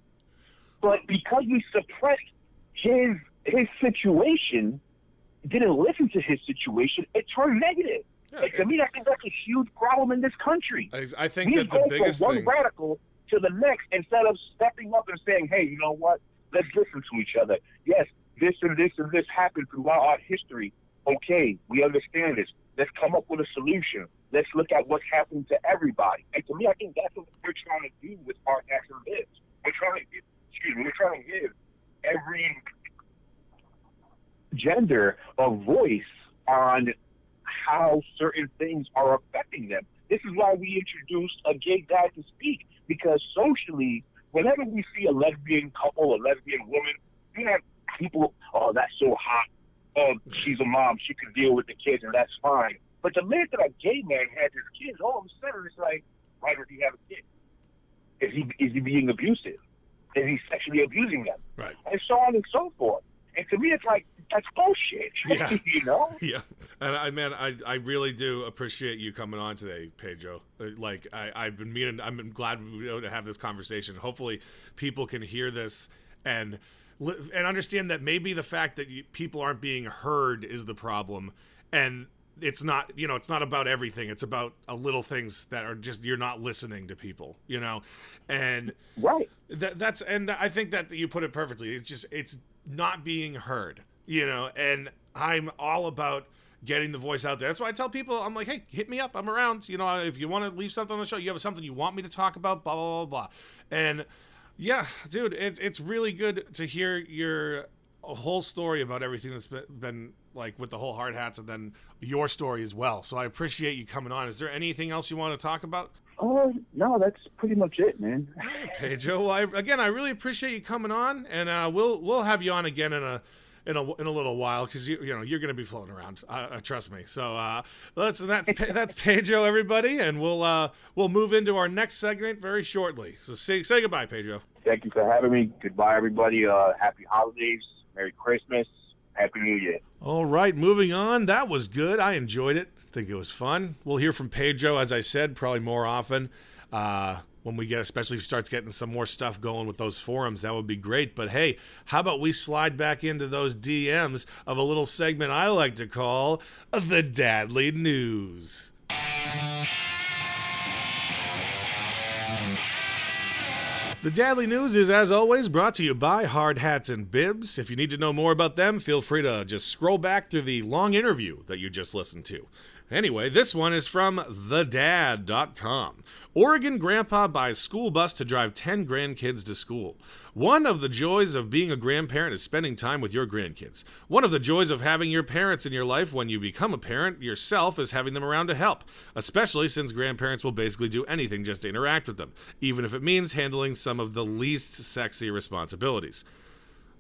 C: But because we suppressed his situation, didn't listen to his situation, it turned negative.
A: Yeah,
C: to me, I think that's a huge problem in this country.
A: I think that the biggest
C: from one
A: thing...
C: radical to the next instead of stepping up and saying, hey, you know what? Let's listen to each other. Yes, this and this and this happened throughout our history. Okay, we understand this. Let's come up with a solution. Let's look at what's happening to everybody. And to me, I think that's what we're trying to do with Hard Hats and Bibs. We're trying to give every gender a voice on how certain things are affecting them. This is why we introduced a gay guy to speak, because socially, whenever we see a lesbian couple, a lesbian woman, we have people, oh, that's so hot. Oh, she's a mom. She can deal with the kids, and that's fine. But the minute that a gay man has his kids, all of a sudden it's like, why does he have a kid? Is he being abusive? Is he sexually abusing them?
A: Right. And
C: so on and so forth. And to me, it's like, that's bullshit.
A: Yeah.
C: You know?
A: Yeah. And I really do appreciate you coming on today, Pedro. Like, I've been glad to have this conversation. Hopefully people can hear this and understand that maybe the fact that people aren't being heard is the problem. And it's not, it's not about everything. It's about little things that are just, you're not listening to people, and
C: right.
A: And I think that you put it perfectly. It's not being heard, and I'm all about getting the voice out there. That's why I tell people, I'm like, hey, hit me up. I'm around. If you want to leave something on the show, you have something you want me to talk about, blah, blah, blah, blah. And yeah, dude, it's really good to hear your whole story about everything that's been like with the whole Hard Hats, and then your story as well. So I appreciate you coming on. Is there anything else you want to talk about?
C: Oh, no, that's pretty much it, man.
A: Okay, Joe. Well, I really appreciate you coming on, and we'll have you on again in a little while, because you're going to be floating around. Trust me. So that's Pedro, everybody, and we'll move into our next segment very shortly. So say goodbye, Pedro.
C: Thank you for having me. Goodbye, everybody. Happy holidays. Merry Christmas. Happy New Year.
A: All right, moving on. That was good. I enjoyed it. I think it was fun. We'll hear from Pedro, as I said, probably more often. When we especially if he starts getting some more stuff going with those forums, that would be great. But hey, how about we slide back into those DMs of a little segment I like to call the Dadly News. The Dadly News is, as always, brought to you by Hard Hats and Bibs. If you need to know more about them, feel free to just scroll back through the long interview that you just listened to. Anyway, this one is from thedad.com. Oregon grandpa buys school bus to drive 10 grandkids to school. One of the joys of being a grandparent is spending time with your grandkids. One of the joys of having your parents in your life when you become a parent yourself is having them around to help, especially since grandparents will basically do anything just to interact with them, even if it means handling some of the least sexy responsibilities.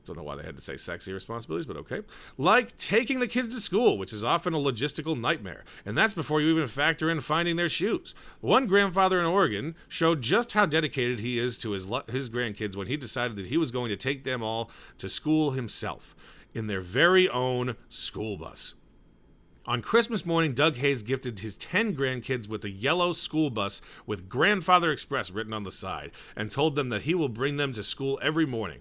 A: Don't know why they had to say sexy responsibilities, but okay. Like taking the kids to school, which is often a logistical nightmare. And that's before you even factor in finding their shoes. One grandfather in Oregon showed just how dedicated he is to his grandkids when he decided that he was going to take them all to school himself in their very own school bus. On Christmas morning, Doug Hayes gifted his 10 grandkids with a yellow school bus with Grandfather Express written on the side and told them that he will bring them to school every morning.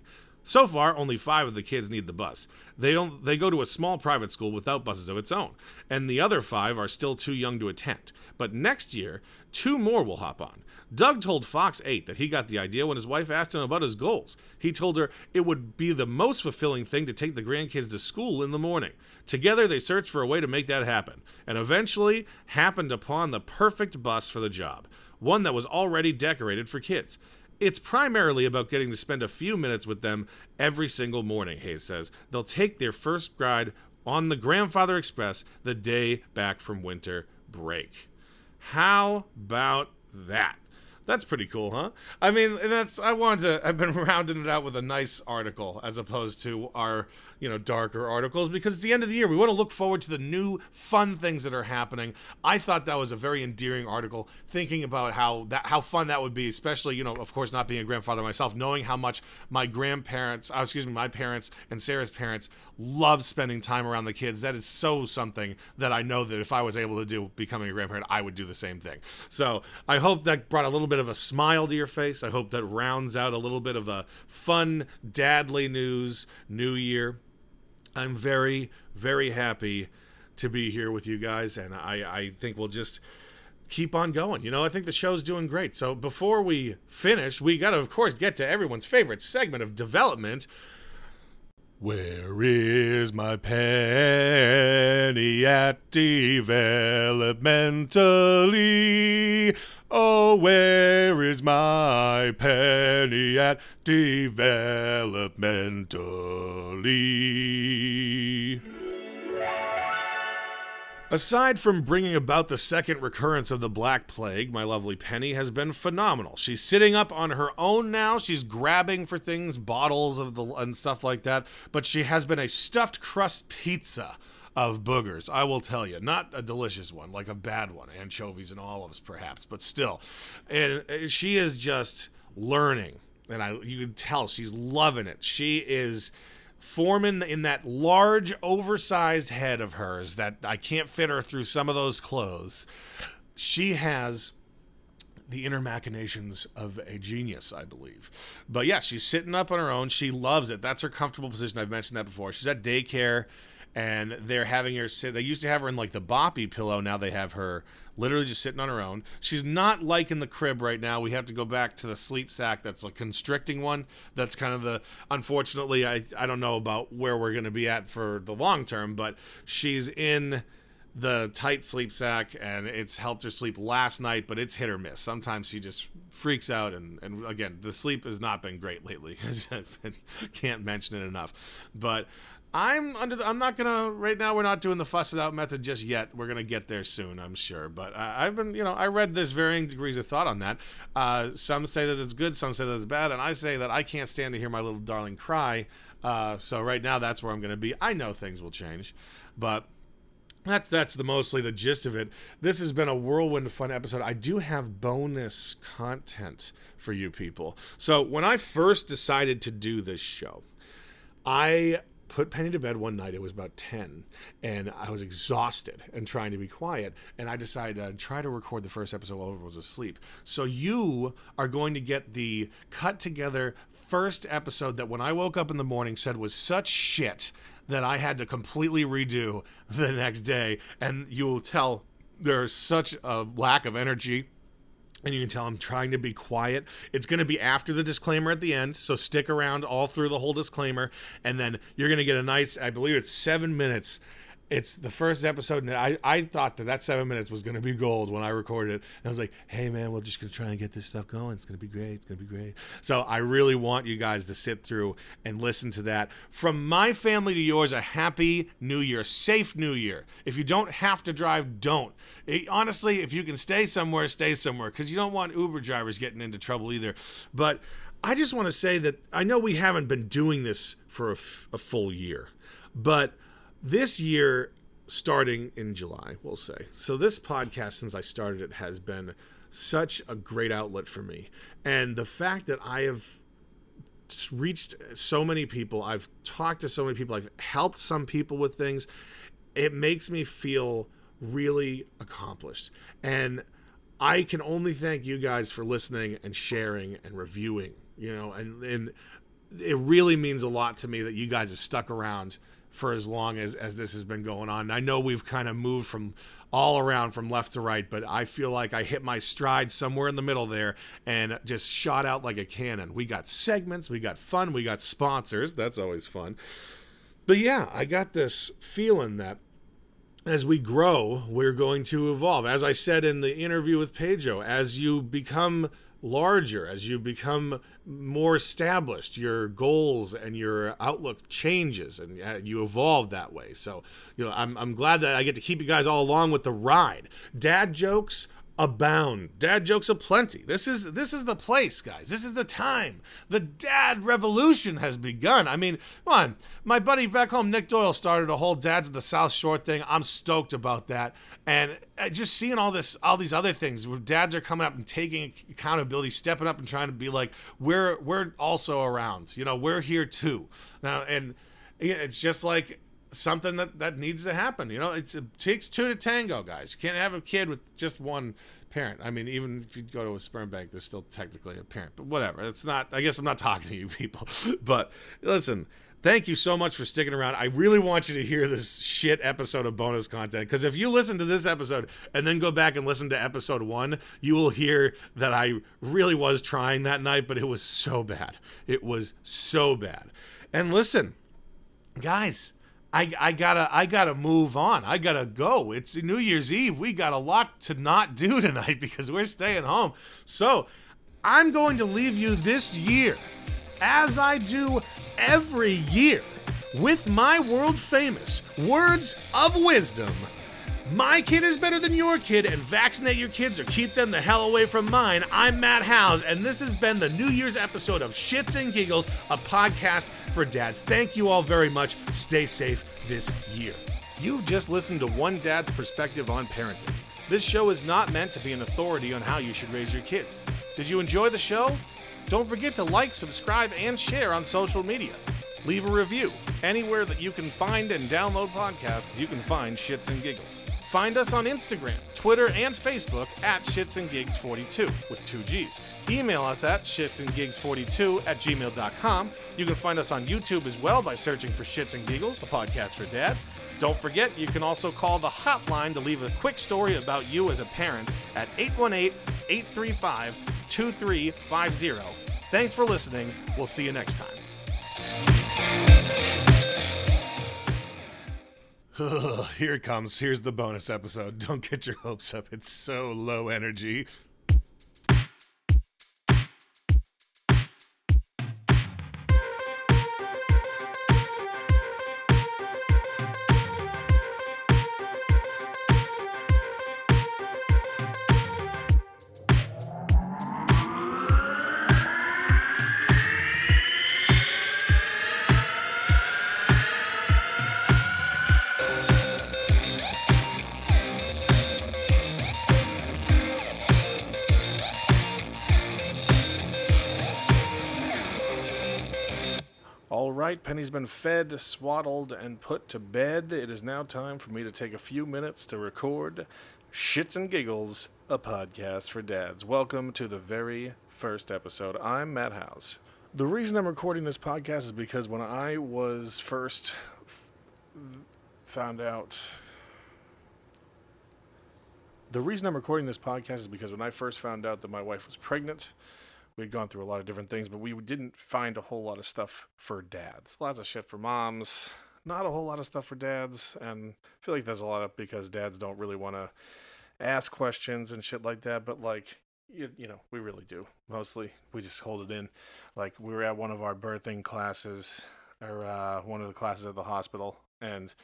A: So far, only 5 of the kids need the bus. They go to a small private school without buses of its own, and the other 5 are still too young to attend. But next year, 2 more will hop on. Doug told Fox 8 that he got the idea when his wife asked him about his goals. He told her it would be the most fulfilling thing to take the grandkids to school in the morning. Together, they searched for a way to make that happen, and eventually happened upon the perfect bus for the job, one that was already decorated for kids. It's primarily about getting to spend a few minutes with them every single morning, Hayes says. They'll take their first ride on the Grandfather Express the day back from winter break. How about that? That's pretty cool, huh? I mean, I've been rounding it out with a nice article as opposed to our, darker articles, because it's the end of the year. We want to look forward to the new fun things that are happening. I thought that was a very endearing article, thinking about how fun that would be, especially, of course, not being a grandfather myself, knowing how much my parents and Sarah's parents love spending time around the kids. That is so something that I know that if I was able to do becoming a grandparent, I would do the same thing. So I hope that brought a little bit of a smile to your face. I hope that rounds out a little bit of a fun, dadly news new year. I'm very, very happy to be here with you guys, and I think we'll just keep on going. I think the show's doing great. So before we finish, we got to, of course, get to everyone's favorite segment of development. Where is my penny at developmentally? Oh, where is my penny at developmentally? Aside from bringing about the second recurrence of the Black Plague, my lovely Penny has been phenomenal. She's sitting up on her own now. She's grabbing for things, bottles and stuff like that. But she has been a stuffed crust pizza of boogers, I will tell you. Not a delicious one, like a bad one, anchovies and olives perhaps, but still. And she is just learning, and you can tell she's loving it. She is forming in that large, oversized head of hers that I can't fit her through some of those clothes. She has the inner machinations of a genius, I believe. But yeah, she's sitting up on her own. She loves it. That's her comfortable position. I've mentioned that before. She's at daycare, and they're having her sit. They used to have her in like the boppy pillow. Now they have her literally just sitting on her own. She's not like in the crib right now. We have to go back to the sleep sack. That's a constricting one. That's kind of unfortunately, I don't know about where we're going to be at for the long term, but she's in the tight sleep sack, and it's helped her sleep last night, but it's hit or miss. Sometimes she just freaks out, and again, the sleep has not been great lately. Can't mention it enough. But I'm not gonna, right now we're not doing the fuss it out method just yet. We're gonna get there soon, I'm sure. But I read this varying degrees of thought on that. Some say that it's good, some say that it's bad, and I say that I can't stand to hear my little darling cry. So right now that's where I'm gonna be. I know things will change, but that's mostly the gist of it. This has been a whirlwind fun episode. I do have bonus content for you people. So when I first decided to do this show, I put Penny to bed one night. It was about 10, and I was exhausted and trying to be quiet, and I decided to try to record the first episode while everyone was asleep. So you are going to get the cut together first episode that when I woke up in the morning said was such shit that I had to completely redo the next day, and you will tell there's such a lack of energy. And you can tell I'm trying to be quiet. It's going to be after the disclaimer at the end, so stick around all through the whole disclaimer. And then you're going to get a nice, I believe it's 7 minutes it's the first episode, and I thought that 7 minutes was going to be gold when I recorded it. And I was like, hey, man, we're just going to try and get this stuff going. It's going to be great. It's going to be great. So I really want you guys to sit through and listen to that. From my family to yours, a happy new year, safe new year. If you don't have to drive, don't. Honestly, if you can stay somewhere, because you don't want Uber drivers getting into trouble either. But I just want to say that I know we haven't been doing this for a full year, but this year, starting in July, we'll say. So this podcast, since I started it, has been such a great outlet for me. And the fact that I have reached so many people, I've talked to so many people, I've helped some people with things, it makes me feel really accomplished. And I can only thank you guys for listening and sharing and reviewing, and it really means a lot to me that you guys have stuck around for as long as this has been going on. I know we've kind of moved from all around from left to right, but I feel like I hit my stride somewhere in the middle there and just shot out like a cannon. We got segments, we got fun, we got sponsors. That's always fun. But yeah, I got this feeling that as we grow, we're going to evolve. As I said in the interview with Pedro, as you become larger, as you become more established, your goals and your outlook changes, and you evolve that way. So, I'm glad that I get to keep you guys all along with the ride. Dad jokes abound. Dad jokes aplenty. This is the place, guys. This is the time. The dad revolution has begun. I mean, come on. My buddy back home, Nick Doyle, started a whole Dads of the South Shore thing. I'm stoked about that. And just seeing all these other things where dads are coming up and taking accountability, stepping up and trying to be like, we're also around. We're here too. Now, and it's just like something that needs to happen. It takes two to tango, guys. You can't have a kid with just one parent. I mean, even if you go to a sperm bank, there's still technically a parent, but whatever. It's not, I guess I'm not talking to you people, but listen, thank you so much for sticking around. I really want you to hear this shit episode of bonus content, because if you listen to this episode and then go back and listen to episode 1, you will hear that I really was trying that night, but it was so bad. It was so bad. And listen, guys, I gotta move on. I gotta go. It's New Year's Eve. We got a lot to not do tonight because we're staying home. So I'm going to leave you this year, as I do every year, with my world famous words of wisdom. My kid is better than your kid, and vaccinate your kids or keep them the hell away from mine. I'm Matt Howes, and this has been the New Year's episode of Shits and Giggles, a podcast for dads. Thank you all very much. Stay safe this year. You've just listened to one dad's perspective on parenting. This show is not meant to be an authority on how you should raise your kids. Did you enjoy the show? Don't forget to like, subscribe, and share on social media. Leave a review. Anywhere that you can find and download podcasts, you can find Shits and Giggles. Find us on Instagram, Twitter, and Facebook at shitsandgigs42 with 2 G's. Email us at shitsandgigs42@gmail.com. You can find us on YouTube as well by searching for Shits and Giggles, a podcast for dads. Don't forget, you can also call the hotline to leave a quick story about you as a parent at 818-835-2350. Thanks for listening. We'll see you next time. Here it comes. Here's the bonus episode. Don't get your hopes up. It's so low energy. All right, Penny's been fed, swaddled, and put to bed. It is now time for me to take a few minutes to record Shits and Giggles, a podcast for dads. Welcome to the very first episode. I'm Matt Howes. The reason I'm recording this podcast is because when I was first found out... The reason I'm recording this podcast is because when I first found out that my wife was pregnant... We'd gone through a lot of different things, but we didn't find a whole lot of stuff for dads. Lots of shit for moms,
D: not a whole lot of stuff for dads, and I feel like there's a lot of because dads don't really want to ask questions and shit like that, but like you know, we really do. Mostly, we just hold it in. Like we were at one of our birthing classes, or one of the classes at the hospital, and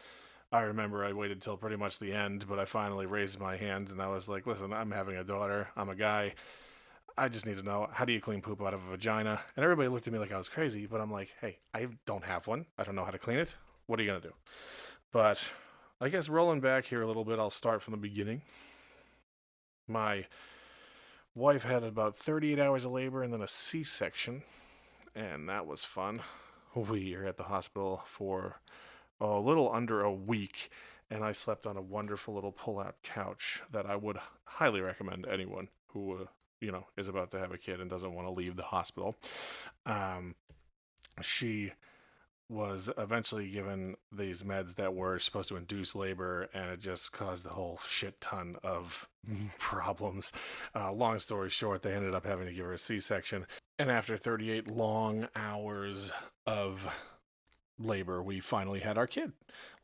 D: I remember I waited till pretty much the end, but I finally raised my hand and I was like, "Listen, I'm having a daughter. I'm a guy. I just need to know, how do you clean poop out of a vagina?" And everybody looked at me like I was crazy, but I'm like, "Hey, I don't have one. I don't know how to clean it. What are you gonna do?" But I guess rolling back here a little bit, I'll start from the beginning. My wife had about 38 hours of labor and then a C-section, and that was fun. We were at the hospital for a little under a week, and I slept on a wonderful little pull-out couch that I would highly recommend anyone who, is about to have a kid and doesn't want to leave the hospital. Um, she was eventually given these meds that were supposed to induce labor, and it just caused a whole shit ton of problems. Long story short, they ended up having to give her a C-section, and after 38 long hours of labor, we finally had our kid.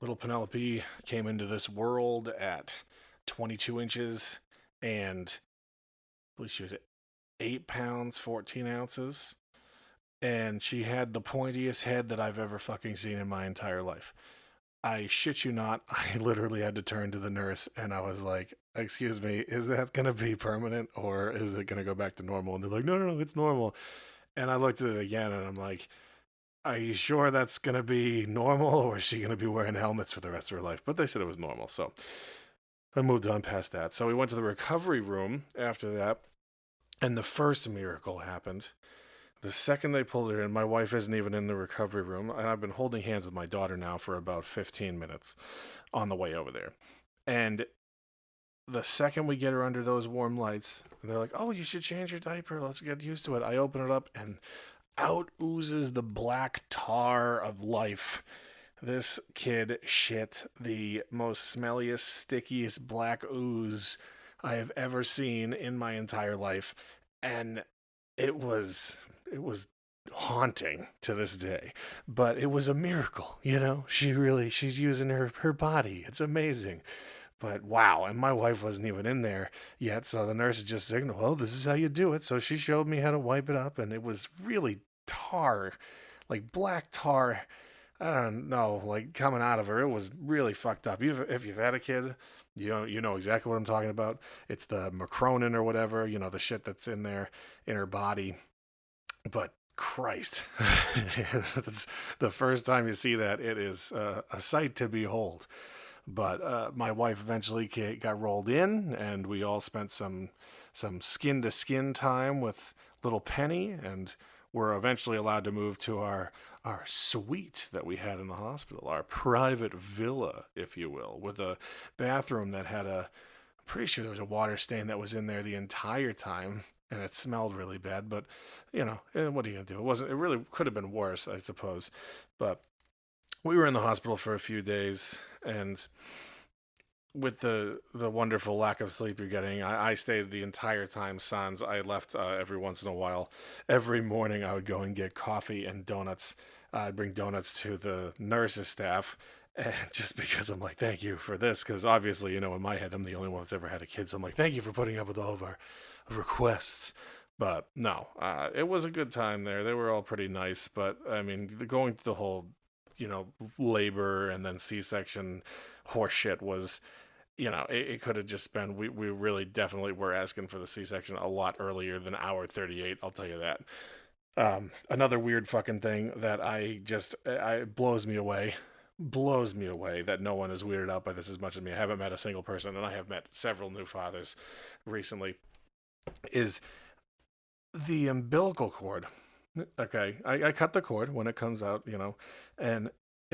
D: Little Penelope came into this world at 22 inches, and I believe she was 8 pounds, 14 ounces. And she had the pointiest head that I've ever fucking seen in my entire life. I shit you not, I literally had to turn to the nurse and I was like, "Excuse me, is that going to be permanent or is it going to go back to normal?" And they're like, no, it's normal. And I looked at it again and I'm like, "Are you sure that's going to be normal or is she going to be wearing helmets for the rest of her life?" But they said it was normal, so I moved on past that. So we went to the recovery room after that, and the first miracle happened. The second they pulled her in, my wife isn't even in the recovery room, and I've been holding hands with my daughter now for about 15 minutes on the way over there. And the second we get her under those warm lights, and they're like, "Oh, you should change your diaper. Let's get used to it." I open it up, and out oozes the black tar of life. This kid shit the most smelliest, stickiest black ooze I have ever seen in my entire life. And it was haunting to this day, but it was a miracle. She's using her body. It's amazing. But wow, and my wife wasn't even in there yet, so the nurse just signaled, "Well, this is how you do it." So she showed me how to wipe it up, and it was really tar, like black tar. I don't know, like coming out of her. It was really fucked up. If you've had a kid, you know exactly what I'm talking about. It's the macronin or whatever, the shit that's in there in her body. But Christ, that's the first time you see that. It is a sight to behold. But my wife eventually got rolled in, and we all spent some skin to skin time with little Penny, and were eventually allowed to move to our suite that we had in the hospital, our private villa, if you will, with a bathroom that had I'm pretty sure there was a water stain that was in there the entire time, and it smelled really bad. But what are you gonna do? It really could have been worse, I suppose. But we were in the hospital for a few days, and with the wonderful lack of sleep you're getting, I stayed the entire time sans. I left every once in a while. Every morning I would go and get coffee and donuts. I'd bring donuts to the nurse's staff, and just because I'm like, "Thank you for this," because obviously, in my head, I'm the only one that's ever had a kid, so I'm like, "Thank you for putting up with all of our requests." But no, it was a good time there. They were all pretty nice, but I mean, going through the whole, labor and then C-section horseshit was, it could have just been, we really definitely were asking for the C-section a lot earlier than hour 38, I'll tell you that. Another weird fucking thing that it blows me away that no one is weirded out by this as much as me. I haven't met a single person, and I have met several new fathers recently, is the umbilical cord. Okay, I cut the cord when it comes out, and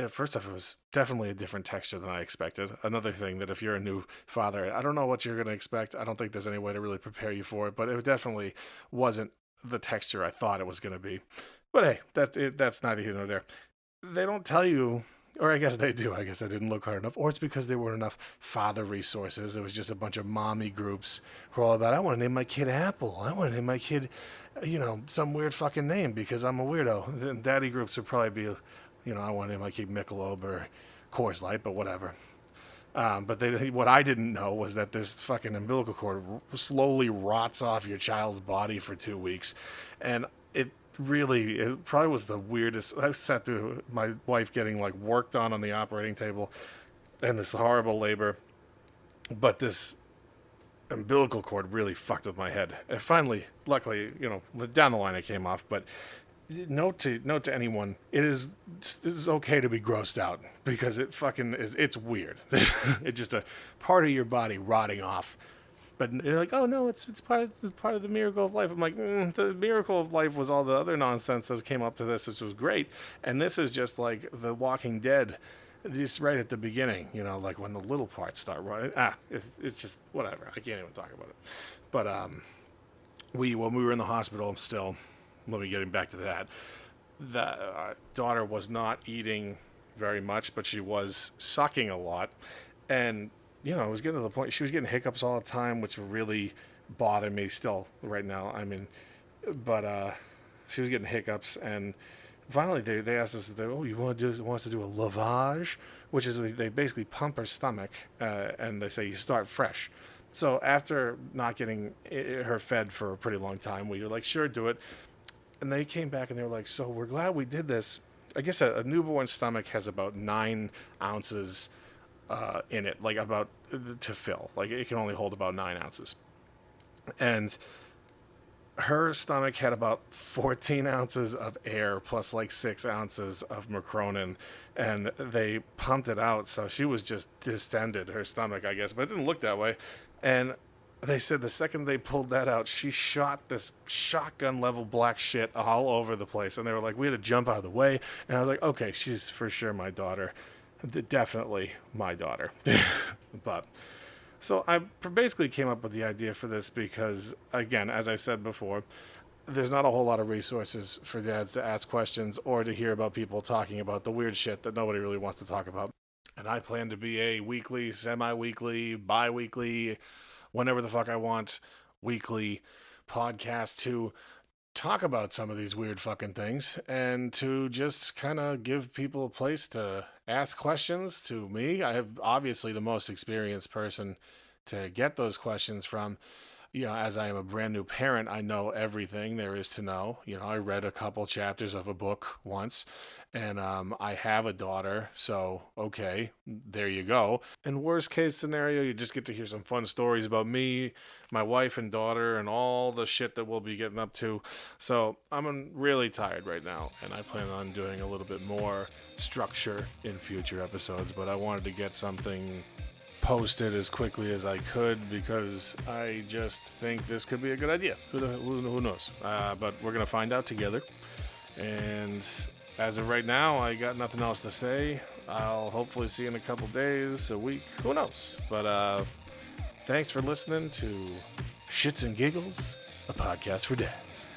D: first off, it was definitely a different texture than I expected. Another thing that if you're a new father, I don't know what you're going to expect. I don't think there's any way to really prepare you for it, but it definitely wasn't the texture I thought it was going to be. But hey, that's neither here nor there. They don't tell you, or I guess they do. I guess I didn't look hard enough, or it's because there weren't enough father resources. It was just a bunch of mommy groups who are all about, "I want to name my kid Apple. I want to name my kid, some weird fucking name because I'm a weirdo." And daddy groups would probably be I wanted him to keep Michelob or Coors Light, but whatever. But what I didn't know was that this fucking umbilical cord slowly rots off your child's body for 2 weeks. And it probably was the weirdest. I sat through my wife getting like worked on the operating table and this horrible labor. But this umbilical cord really fucked with my head. And finally, luckily, down the line it came off, but note to anyone, it is okay to be grossed out because it fucking is. It's weird. It's just a part of your body rotting off. But you're like, oh no, it's part of the miracle of life. I'm like, the miracle of life was all the other nonsense that came up to this, which was great. And this is just like The Walking Dead, just right at the beginning. Like when the little parts start running. It's just whatever. I can't even talk about it. But when we were in the hospital still. Let me get back to that. The daughter was not eating very much, but she was sucking a lot. And, it was getting to the point, she was getting hiccups all the time, which really bothered me still right now. But she was getting hiccups. And finally they asked us, you want to do a lavage? Which is they basically pump her stomach, and they say you start fresh. So after not getting her fed for a pretty long time, we were like, sure, do it. And they came back and they were like, so we're glad we did this. I guess a newborn stomach has about 9 ounces in it, like about to fill. Like it can only hold about 9 ounces. And her stomach had about 14 ounces of air plus like 6 ounces of Macronin. And they pumped it out. So she was just distended, her stomach, I guess. But it didn't look that way. And they said the second they pulled that out, she shot this shotgun level black shit all over the place. And they were like, we had to jump out of the way. And I was like, okay, she's for sure my daughter. Definitely my daughter. But so I basically came up with the idea for this because, again, as I said before, there's not a whole lot of resources for dads to ask questions or to hear about people talking about the weird shit that nobody really wants to talk about. And I plan to be a weekly, semi-weekly, bi-weekly, whenever the fuck I want, weekly podcast to talk about some of these weird fucking things and to just kind of give people a place to ask questions to me. I have obviously the most experienced person to get those questions from. As I am a brand new parent, I know everything there is to know. I read a couple chapters of a book once, and I have a daughter, so okay, there you go. And worst case scenario, you just get to hear some fun stories about me, my wife and daughter, and all the shit that we'll be getting up to. So I'm really tired right now, and I plan on doing a little bit more structure in future episodes, but I wanted to get something posted as quickly as I could because I just think this could be a good idea. Who knows? But we're going to find out together. And as of right now, I got nothing else to say. I'll hopefully see you in a couple days, a week. Who knows? But thanks for listening to Shits and Giggles, a podcast for dads.